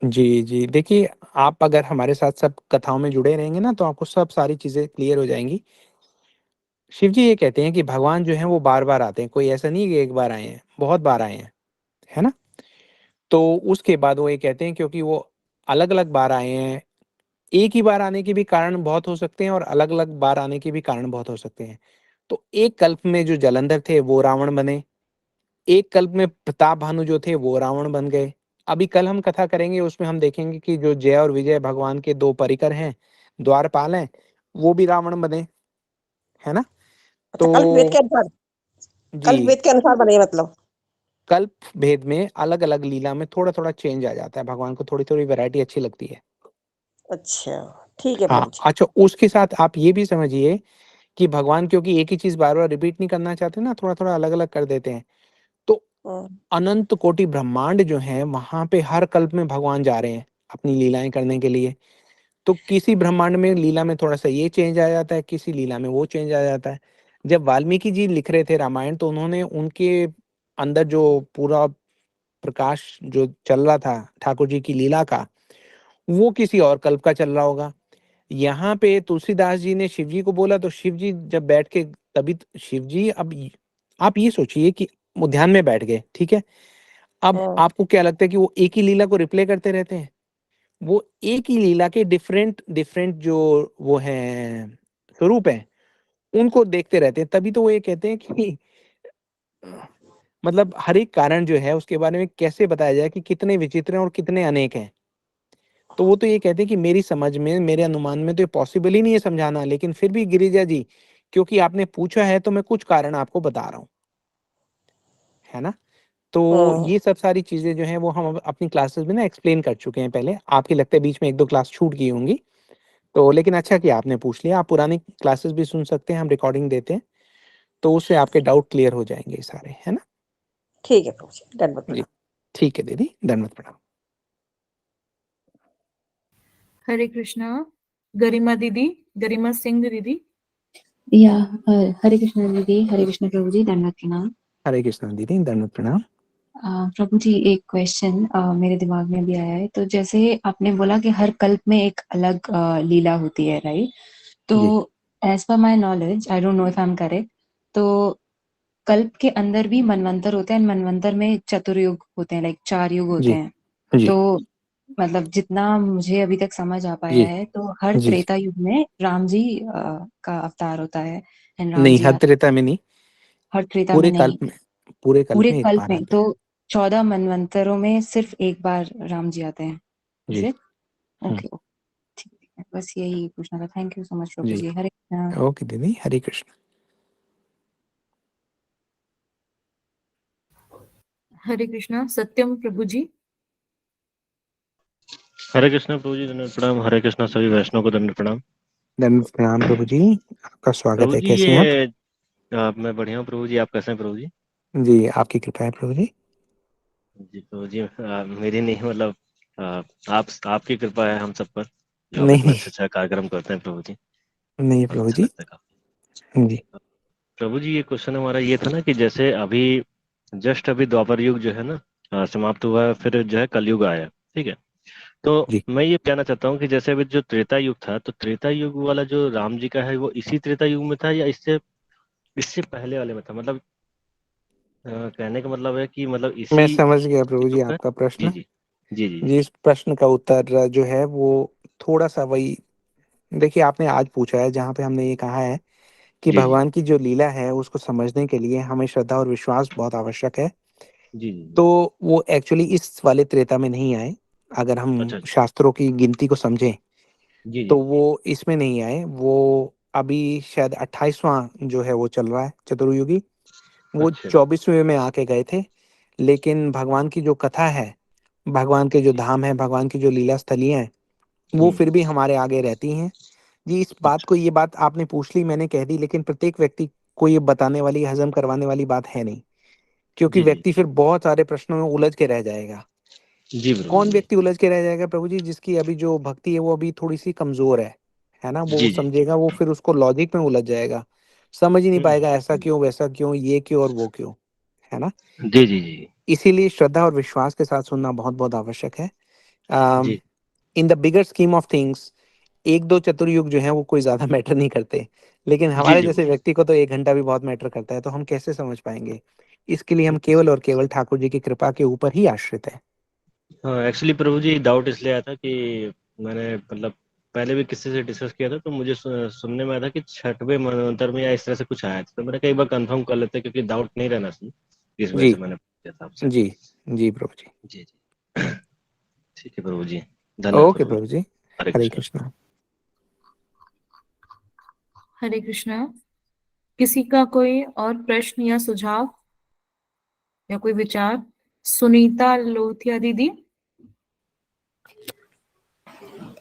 A: जी, जी, देखिए, आप अगर हमारे साथ सब कथाओं में जुड़े रहेंगे ना, तो आपको सब सारी चीजें क्लियर हो जाएंगी। शिव जी ये कहते हैं कि भगवान जो है वो बार बार आते हैं, कोई ऐसा नहीं है कि एक बार आए हैं, बहुत बार आए हैं, है ना। तो उसके बाद वो ये कहते हैं, क्योंकि वो अलग अलग बार आए हैं, एक ही बार आने के भी कारण बहुत हो सकते हैं और अलग अलग बार आने के भी कारण बहुत हो सकते हैं। तो एक कल्प में जो जालंधर थे वो रावण बने, एक कल्प में प्रताप भानु जो थे वो रावण बन गए। अभी कल हम कथा करेंगे, उसमें हम देखेंगे कि जो जय और विजय भगवान के दो परिकर हैं, द्वारपाल हैं, वो भी रावण बने, है ना।
L: अच्छा,
A: तो
L: कल्प वेद के अनुसार,
A: जी,
L: कल्प वेद के अनुसार बने मतलब।
A: कल्प भेद में अलग अलग लीला में थोड़ा थोड़ा चेंज आ जाता है, भगवान को थोड़ी थोड़ी वैरायटी अच्छी लगती है।
L: अच्छा, ठीक है
A: हाँ,
L: प्रभु जी।
A: अच्छा, उसके साथ आप ये भी समझिए कि भगवान क्योंकि एक ही चीज बार बार रिपीट नहीं करना चाहते ना, थोड़ा थोड़ा अलग अलग कर देते हैं। तो
L: हम्म,
A: अनंत कोटि ब्रह्मांड जो है वहां पे हर कल्प में भगवान जा रहे हैं अपनी लीलाएं करने के लिए। तो किसी ब्रह्मांड में लीला में थोड़ा सा ये चेंज आ जाता है, किसी लीला में वो चेंज आ जाता है। जब वाल्मीकि जी लिख रहे थे रामायण, तो उन्होंने उनके अंदर जो पूरा प्रकाश जो चल रहा था ठाकुर जी की लीला का, वो किसी और कल्प का चल रहा होगा। यहाँ पे तुलसीदास जी ने शिव जी को बोला, तो शिव जी जब बैठ के, तभी शिव जी, आप ये सोचिए कि वो ध्यान में बैठ गए, ठीक है। अब
L: हाँ,
A: आपको क्या लगता है कि वो एक ही लीला को रिप्ले करते रहते हैं? वो एक ही लीला के डिफरेंट डिफरेंट जो वो हैं स्वरूप हैं, उनको देखते रहते हैं। तभी तो वो ये कहते हैं कि मतलब हर एक कारण जो है उसके बारे में कैसे बताया जाए कि कितने विचित्र हैं और कितने अनेक हैं। तो वो तो ये कहते हैं कि मेरी समझ में, मेरे अनुमान में तो ये पॉसिबल ही नहीं है समझाना, लेकिन फिर भी गिरिजा जी, क्योंकि आपने पूछा है तो मैं कुछ कारण आपको बता रहा हूँ, है ना। तो
L: हाँ,
A: ये सब सारी चीजें जो हैं वो हम अपनी क्लासेस में ना एक्सप्लेन कर चुके हैं पहले। आपकी लगता है बीच में एक दो क्लास छूट गई होंगी, तो लेकिन अच्छा किया आपने पूछ लिया। आप पुरानी क्लासेस भी सुन सकते हैं, हम रिकॉर्डिंग देते हैं, तो उससे आपके डाउट क्लियर हो जाएंगे सारे, है ना।
L: ठीक है प्रभु जी, दंडवत
A: जी,
L: प्रणाम।
A: ठीक है दीदी, धन्यवाद, प्रणाम।
C: हरे कृष्णा गरिमा दीदी। गरिमा सिंह दीदी।
M: या हरे कृष्ण दीदी, हरे कृष्ण प्रभु जी, दंडवत प्रणाम।
A: हरे कृष्ण दीदी, धन्यवाद, प्रणाम।
M: प्रभु जी, एक क्वेश्चन मेरे दिमाग में भी आया है। तो जैसे आपने बोला कि हर कल्प में एक अलग लीला होती है, राइट? तो
A: जी,
M: as per my knowledge, I don't know if I am correct, तो कल्प के अंदर भी मनवंतर होते हैं, मनवंतर में चतुर्युग होते हैं, लाइक 4 युग होते
A: जी,
M: हैं।
A: जी,
M: तो मतलब जितना मुझे अभी तक समझ आ पाया
A: जी,
M: है, तो हर
A: जी,
M: त्रेता युग में राम जी का अवतार होता है, एंड राम
A: नहीं,
M: जी
A: हर
M: आते
A: त्रेता में नहीं,
M: हैं। हर त्रेता में
A: पूरे
M: नहीं,
A: कल्प में, पूरे कल्प
M: पूरे
A: में एक
M: कल्प
A: बार
M: में।
A: आते
M: तो
A: हैं।
M: 14 मनवंतरों में सिर्फ एक बार राम जी आते हैं, इज
A: जी,
M: इट? ओके, ठीक है, बस यही पूछना था। थैंक यू सो मच प्रभु
A: जी,
M: जी। हरे कृष्णा।
A: ओके दीदी, हरे कृष्ण।
C: हरे कृष्णा सत्यम प्रभु जी।
N: हरे कृष्ण प्रभु जी, दंडवत प्रणाम। हरे कृष्ण सभी वैष्णव को दंडवत प्रणाम।
A: धन्यवाद, प्रणाम प्रभु जी, आपका स्वागत
N: प्रभु
A: है,
N: जी,
A: कैसे हैं आप?
N: ये मैं बढ़िया हूँ प्रभु जी, आप कैसे हैं प्रभु जी?
A: जी, आपकी कृपा है प्रभु जी।
N: जी प्रभु जी, मेरी नहीं, मतलब आप, आपकी कृपा है हम सब पर, जो आप
A: नहीं,
N: इतना
A: नहीं,
N: अच्छा अच्छा कार्यक्रम करते हैं प्रभु जी,
A: नहीं
N: बहुत
A: प्रभु
N: अच्छा
A: जी।
N: लगता है काफी।
A: जी,
N: प्रभु जी, ये क्वेश्चन हमारा ये था ना कि जैसे अभी जस्ट अभी द्वापर युग जो है ना समाप्त हुआ है, फिर जो है कलयुग आया, ठीक है। तो
A: जी,
N: मैं ये कहना चाहता हूँ कि जैसे अभी जो त्रेता युग था, तो त्रेता युग वाला जो राम जी का है, वो इसी त्रेता युग में था या इससे इससे पहले वाले में था? मतलब कहने का मतलब है कि मतलब
A: मैं
N: इसी
A: समझ गया प्रभु जी
N: युग में।
A: आपका
N: जी
A: प्रश्न।
N: जी जी जी
A: जी, इस प्रश्न का उत्तर जो है वो थोड़ा-सा वही देखिए आपने आज पूछा है जहाँ पे हमने ये कहा है कि
N: जी, जी।
A: भगवान की जो लीला है उसको समझने के लिए हमें श्रद्धा और विश्वास बहुत आवश्यक है।
N: जी, जी, जी।
A: तो वो एक्चुअली इस वाले त्रेता में नहीं आए। अगर हम
N: अच्छा, अच्छा।
A: शास्त्रों की गिनती को समझें,
N: जी,
A: तो
N: जी।
A: वो इसमें नहीं आए। वो अभी शायद 28वां जो है वो चल रहा है चतुर्युगी। वो
N: अच्छा।
A: 24वें में आके गए थे। लेकिन भगवान की जो कथा है, भगवान के जो
N: जी,
A: धाम है, भगवान की जो लीला स्थलियाँ हैं, वो
N: हुँ,
A: फिर भी हमारे आगे रहती हैं। जी, इस बात को
N: अच्छा।
A: ये बात आपने पूछ ली, मैंने कह दी, लेकिन प्रत्येक व्यक्ति को ये बताने वाली, हज़म करवाने वाली बात है नहीं, क्योंकि
N: जी, जी।
A: व्यक्ति फिर बहुत सारे प्रश्नों में उलझ के रह जाएगा।
N: जी, प्रभु
A: कौन
N: जी।
A: व्यक्ति उलझ के रह जाएगा प्रभु जी? जिसकी अभी जो भक्ति है वो अभी थोड़ी-सी कमज़ोर है ना? वो
N: जी, जी।
A: समझेगा, वो फिर उसको लॉजिक में उलझ जाएगा। समझ ही नहीं
N: हुँ,
A: पाएगा ऐसा
N: हुँ।
A: क्यों, वैसा क्यों, ये क्यों और वो क्यों, है ना?
N: जी, जी, जी।
A: इसीलिए श्रद्धा और विश्वास के साथ सुनना बहुत-बहुत आवश्यक है। अ,
N: जी।
A: In the bigger scheme of things 1-2 चतुर्युग जो हैं वो कोई ज़्यादा मैटर नहीं करते। लेकिन
N: जी,
A: हमारे
N: जी,
A: जैसे
N: प्रभु।
A: व्यक्ति को तो 1 घंटा भी बहुत मैटर करता है, तो हम कैसे समझ पाएँगे? इसके लिए हम
N: हुँ।
A: केवल और केवल ठाकुर जी की कृपा के ऊपर ही आश्रित हैं।
N: हाँ, एक्चुअली प्रभु जी डाउट इसलिए आया था कि मैंने मतलब पहले भी किसी से डिस्कस किया था, तो मुझे सुनने में आया था कि छठवें मनवंतर में या इस तरह से कुछ आया था। तो मैंने कहा एक बार कंफर्म कर लेते हैं, क्योंकि डाउट नहीं रहना चाहिए। इस वजह
A: जी।
N: से मैंने पूछा था आपसे।
A: जी। जी, प्रभु जी।
N: जी, जी। ठीक है प्रभु जी। धन्यवाद
A: ओके
N: प्रभु जी।
A: प्रभु जी।
N: हरे
A: हरे
N: कृष्णा।
A: कृष्णा।
C: हरे कृष्णा। किसी का कोई और प्रश्न या सुझाव या कोई विचार? सुनीता लोथिया दीदी।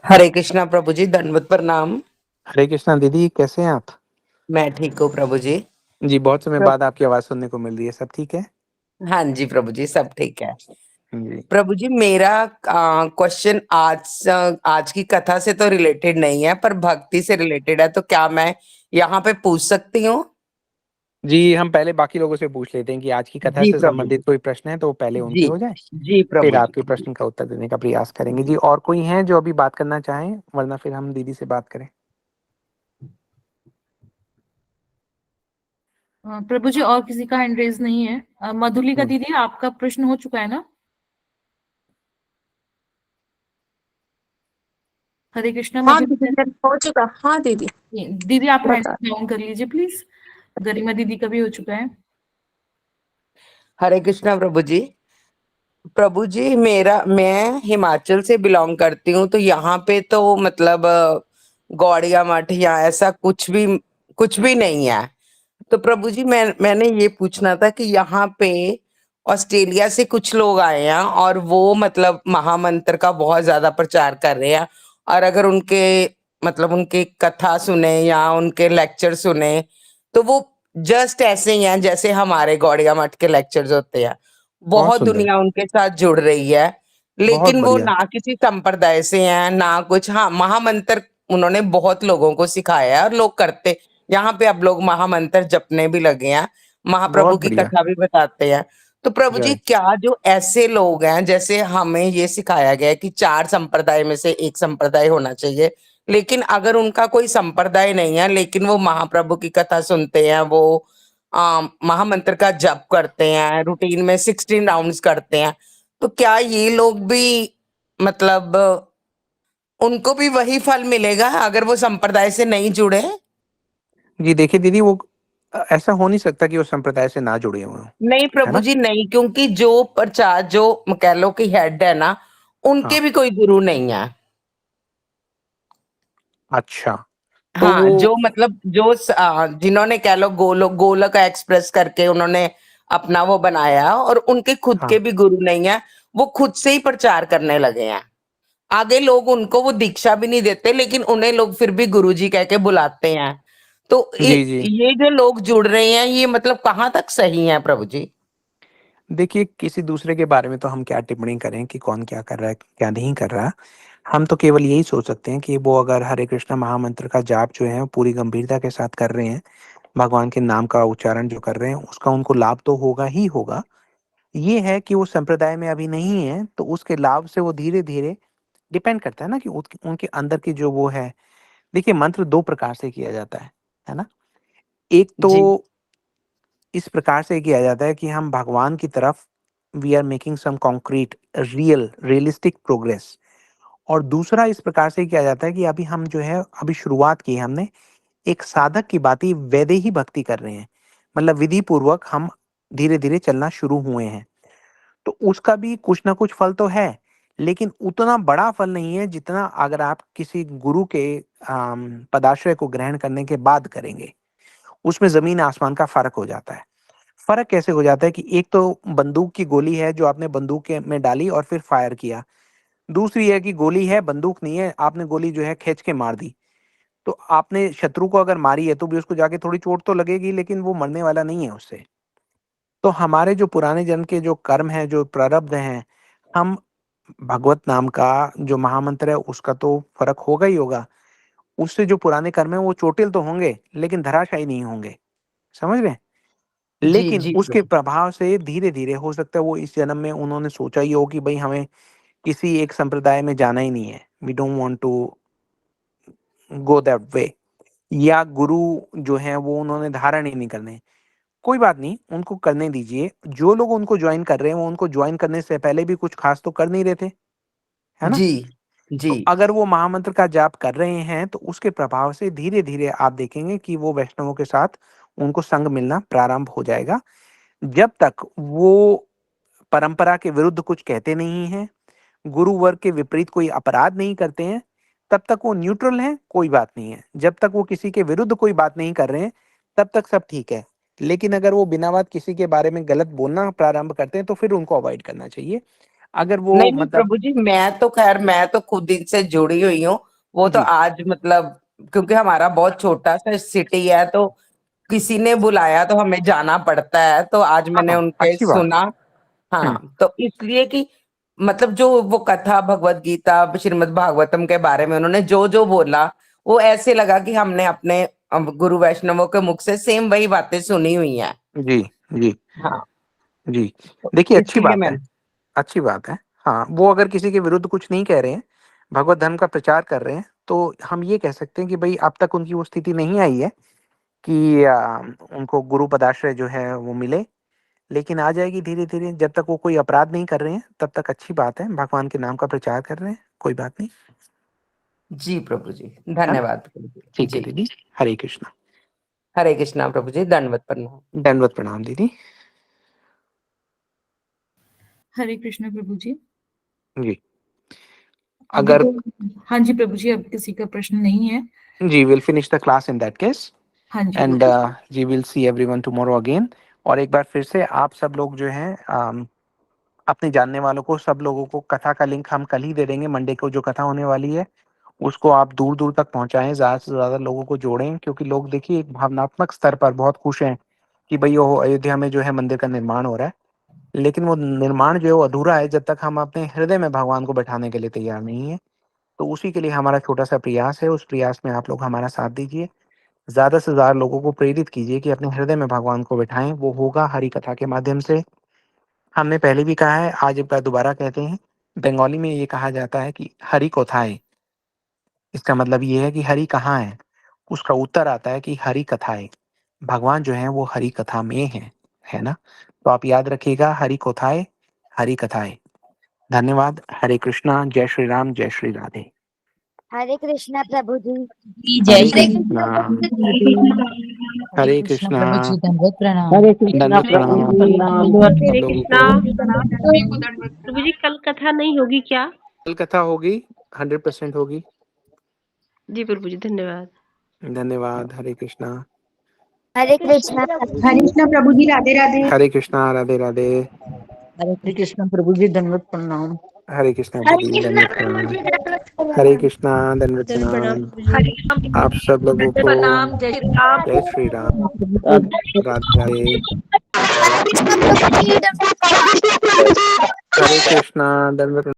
O: हरे कृष्णा प्रभु जी, दंडवत प्रणाम।
A: हरे कृष्णा दीदी, कैसे हैं आप?
O: मैं ठीक हूँ प्रभु जी।
A: जी, बहुत समय
O: प्रभु
A: बाद आपकी आवाज़ सुनने को मिल रही है, सब ठीक है?
O: हाँ जी प्रभु जी, सब ठीक है।
A: जी।
O: प्रभु जी, मेरा क्वेश्चन आज की कथा से तो रिलेटेड नहीं है, पर भक्ति से रिलेटेड है, तो क्या मैं यहाँ पे पूछ सकती हूँ?
A: जी, हम पहले बाकी लोगों से पूछ लेते हैं कि आज की कथा
O: जी
A: से
O: प्रभु जी।
A: संबंधित कोई प्रश्न है, तो पहले उनसे
O: जी
A: हो जाए,
O: जी
A: फिर
O: प्रभु जी।
A: आपके प्रश्न का उत्तर देने का प्रयास करेंगे। जी, और कोई हैं जो अभी बात करना चाहें? वरना फिर हम दीदी से बात करें।
C: प्रभु जी, और किसी का हैंड रेज नहीं है। मधुलिका
A: हुँ।
C: दीदी, आपका प्रश्न हो चुका है ना? हरे कृष्णा
P: हाँ दीदी,
C: मधुलिका
P: मेरा हो चुका। हाँ दीदी,
C: दीदी, आप हैंड
P: बता।
C: डाउन कर लीजिए प्लीज। गरिमा दीदी का भी हो चुका है।
O: हरे कृष्णा प्रभु जी। प्रभु जी, मैं हिमाचल से बिलोंग करती हूँ, तो यहाँ पे तो मतलब गौड़िया मठ या ऐसा कुछ भी नहीं है। तो प्रभु जी, मैंने ये पूछना था कि यहाँ पे ऑस्ट्रेलिया से कुछ लोग आए हैं और वो मतलब महामंत्र का बहुत ज्यादा प्रचार कर रहे हैं, और अगर उनके कथा सुने या उनके लेक्चर सुने, तो वो जस्ट ऐसे ही हैं जैसे हमारे गौड़िया मठ के लेक्चर्स होते हैं।
A: बहुत
O: बहुत
A: सुंदर,
O: दुनिया उनके साथ जुड़ रही है,
A: बहुत
O: लेकिन वो
A: बढ़िया।
O: ना किसी संप्रदाय से हैं ना कुछ। हाँ, महामंत्र उन्होंने बहुत लोगों को सिखाया है और लोग करते। यहाँ पे अब लोग महामंत्र जपने भी लगे हैं,
A: बहुत
O: महाप्रभु की
A: बढ़िया।
O: कथा भी बताते हैं। तो प्रभु जी,
A: जय।
O: क्या जो ऐसे लोग हैं, जैसे हमें ये सिखाया गया है कि 4 संप्रदाय में से एक संप्रदाय होना चाहिए, लेकिन अगर उनका कोई संप्रदाय नहीं है, लेकिन वो महाप्रभु की कथा सुनते हैं, वो महामंत्र का जप करते हैं, रूटीन में 16 राउंड्स करते हैं, तो क्या ये लोग भी मतलब उनको भी वही फल मिलेगा अगर वो संप्रदाय से नहीं जुड़े?
A: जी, देखिए दीदी, वो ऐसा हो नहीं सकता कि वो संप्रदाय से ना जुड़े हुए हों,
O: नहीं
A: है
O: प्रभु
A: ना?
O: जी, नहीं, क्योंकि जो प्रचार जो कह लो कि हेड है ना, उनके
A: हाँ।
O: भी कोई गुरु नहीं है।
A: अच्छा, तो
O: हाँ,
A: वो
O: जो मतलब जिन्होंने कह लो गोलक एक्सप्रेस करके उन्होंने अपना वो बनाया, और उनके खुद के
A: हाँ।
O: भी गुरु नहीं है। वो खुद से ही प्रचार करने लगे हैं। आगे लोग उनको वो दीक्षा भी नहीं देते, लेकिन उन्हें लोग फिर भी गुरुजी कह के बुलाते हैं। तो
A: जी, जी।
O: ये जो लोग जुड़ रहे हैं, ये मतलब कहाँ तक सही है प्रभु जी?
A: देखिए, किसी दूसरे के बारे में तो हम क्या टिप्पणी करें कि कौन क्या कर रहा है, क्या नहीं कर रहा। हम तो केवल यही सोच सकते हैं कि वो अगर हरे कृष्णा महामंत्र का जाप जो है, वो पूरी गंभीरता के साथ कर रहे हैं, भगवान के नाम का उच्चारण जो कर रहे हैं, उसका उनको लाभ तो होगा ही होगा। ये है कि वो संप्रदाय में अभी नहीं है, तो उसके लाभ से वो धीरे-धीरे डिपेंड करता है ना कि उनके अंदर की जो वो है। देखिए, मंत्र 2 प्रकार से किया जाता है ना? एक
O: जी
A: तो इस प्रकार से किया जाता है कि हम भगवान की तरफ we are making some concrete realistic progress, और दूसरा इस प्रकार से किया जाता है कि अभी हम जो है अभी शुरुआत की है हमने, एक साधक की भांति वैदेही भक्ति कर रहे हैं। मतलब विधि पूर्वक हम धीरे-धीरे चलना शुरू हुए हैं। तो उसका भी कुछ ना कुछ फल तो है, लेकिन उतना बड़ा फल नहीं है जितना अगर आप किसी गुरु के पदाश्रय को ग्रहण करने के बाद करेंगे। उसमें ज़मीन आसमान का फ़र्क हो जाता है। फ़र्क कैसे हो जाता है कि एक तो बंदूक की गोली है जो आपने बंदूक के में डाली और फिर फायर किया। दूसरी है कि गोली है, बंदूक नहीं है, आपने गोली जो है खींच के मार दी। तो आपने शत्रु को अगर मारी है तो भी उसको जाके थोड़ी चोट तो लगेगी, लेकिन वो मरने वाला नहीं है उससे। तो हमारे जो पुराने जन्म के जो कर्म हैं, जो प्रारब्ध हैं, हम भगवत नाम का जो महामंत्र है उसका तो फ़र्क होगा ही होगा। उससे जो पुराने कर्म हैं वो चोटिल तो होंगे, लेकिन धराशायी नहीं होंगे। समझ रहे हैं?
O: जी,
A: लेकिन
O: जी
A: उसके
O: प्रभु।
A: प्रभाव से धीरे-धीरे हो सकता है वो इस जन्म में उन्होंने सोचा ही हो कि भई हमें किसी एक संप्रदाय में जाना ही नहीं है। We don't want to go that way, या गुरु जो हैं वो उन्होंने धारण ही नहीं करने। कोई बात नहीं, उनको करने दीजिए। जो लोग उनको जॉइन कर रहे हैं, वो उनको जॉइन करने से पहले भी कुछ ख़ास तो कर नहीं रहे थे, है ना?
O: जी,
A: तो
O: जी।
A: अगर वो महामंत्र का जाप कर रहे हैं, तो उसके प्रभाव से धीरे-धीरे आप देखेंगे कि वो वैष्णवों के साथ उनको संग मिलना प्रारंभ हो जाएगा। जब तक वो परंपरा के विरुद्ध कुछ कहते नहीं हैं, गुरु वर्ग के विपरीत कोई अपराध नहीं करते हैं, तब तक वो न्यूट्रल हैं, कोई बात नहीं है। जब तक वो किसी के विरुद्ध कोई बात नहीं कर रहे हैं, तब तक सब ठीक है। लेकिन अगर वो बिना बात किसी के बारे में गलत बोलना प्रारंभ करते हैं, तो फिर उनको अवॉइड करना चाहिए। अगर वो
O: नहीं, नहीं
A: मतलब
O: प्रभु जी, मैं तो खुद इनसे जुड़ी हुई हूँ। वो तो
A: जी।
O: आज मतलब क्योंकि हमारा बहुत छोटा-सा सिटी है, तो किसी ने बुलाया तो हमें जाना पड़ता है। तो आज मैंने
A: हाँ,
O: उनके
A: अच्छी बात है।
O: सुना। हाँ, तो इसलिए कि मतलब जो वो कथा भगवत गीता, श्रीमद् भागवतम के बारे में उन्होंने जो-जो बोला, वो ऐसे लगा कि हमने अपने गुरु वैष्णवों के मुख से सेम वही बातें सुनी हुई हैं।
A: जी, जी,
O: हाँ,
A: जी।
O: तो
A: देखिए अच्छी
O: इसलिए
A: बात है,
O: मैं
A: अच्छी बात है। हाँ, वो अगर किसी के विरुद्ध कुछ नहीं कह रहे हैं, भगवत धर्म का प्रचार कर रहे हैं, तो हम ये कह सकते हैं कि भई अब तक उनकी वो स्थिति नहीं आई है कि उनको गुरु पदाश्रय जो है वो मिले। लेकिन आ जाएगी धीरे-धीरे, जब तक वो कोई अपराध नहीं कर रहे हैं, तब तक अच्छी बात है, भगवान के नाम का प्रचार कर रहे हैं, कोई बात नहीं।
O: जी प्रभु जी,
A: है ना?
O: धन्यवाद प्रभु जी।
A: ठीक है
O: जी,
A: दीदी, हरे कृष्णा।
O: हरे कृष्णा प्रभु जी, दंडवत प्रणाम।
A: दंडवत प्रणाम दीदी।
C: हरे कृष्ण प्रभु जी।
A: जी।
C: अभी
A: अगर
C: तो हाँ जी प्रभु जी, अब किसी का प्रश्न नहीं है।
A: जी, we'll finish the class in that case
C: हाँ जी।
A: and we will see everyone tomorrow again। और एक बार फिर से आप सब लोग जो हैं अपने जानने वालों को, सब लोगों को कथा का लिंक हम कल ही दे देंगे। मंडे को जो कथा होने वाली है, उसको आप दूर-दूर तक पहुँचाएँ, ज़्यादा से ज़्यादा लोगों को जोड़ें, क्योंकि लोग देखिए एक भावनात्मक स्तर पर बहुत खुश हैं कि भई वो अयोध्या में जो है मंदिर का निर्माण हो रहा है। लेकिन वो निर्माण जो है वो अधूरा है जब तक हम अपने हृदय में भगवान को बैठाने के लिए तैयार नहीं हैं। तो उसी के लिए हमारा छोटा-सा प्रयास है, उस प्रयास में आप लोग हमारा साथ दीजिए। ज़्यादा से ज़्यादा लोगों को प्रेरित कीजिए कि अपने हृदय में भगवान को बिठाएँ, वो होगा हरि कथा के माध्यम से। हमने पहले भी कहा है, आज एक बार दोबारा कहते हैं, बंगाली में ये कहा जाता है कि हरि कोथाय। इसका मतलब ये है कि हरि कहाँ है? उसका उत्तर आता है कि हरि कथाय। भगवान जो हैं वो हरि कथा में हैं, है ना? तो आप याद रखिएगा, हरि कोथाय, हरि कथाय। धन्यवाद। हरे कृष्णा, जय श्री राम, जय श्री राधे।
P: हरे कृष्णा प्रभु जी।
A: हरे कृष्णा, हरे
M: कृष्ण
A: कृष्णा,
M: प्रभु जी, दंडवत प्रणाम।
L: हरे कृष्णा
A: दंडवत
L: प्रभु जी,
A: प्रणाम
L: दंडवत
A: सब
L: हरे
A: लोगों
L: कृष्णा।
A: को।
I: प्रभु जी कल कथा नहीं होगी क्या?
A: कल कथा होगी, 100% होगी।
I: जी प्रभु जी, धन्यवाद।
A: धन्यवाद। हरे कृष्णा।
P: हरे कृष्णा
D: हरे कृष्णा प्रभु जी, राधे राधे।
A: हरे कृष्णा, राधे राधे।
M: हरे कृष्ण प्रभु जी, दंडवत प्रणाम।
A: हरे कृष्णा दीदी, दंडवत प्रणाम। हरे कृष्णा, दंडवत
I: प्रणाम
A: प्रणाम। आप सब लोगों को
I: प्रणाम, जय श्री राम।
A: जय श्री राम, राधे राधे। हरे कृष्णा, दंडवत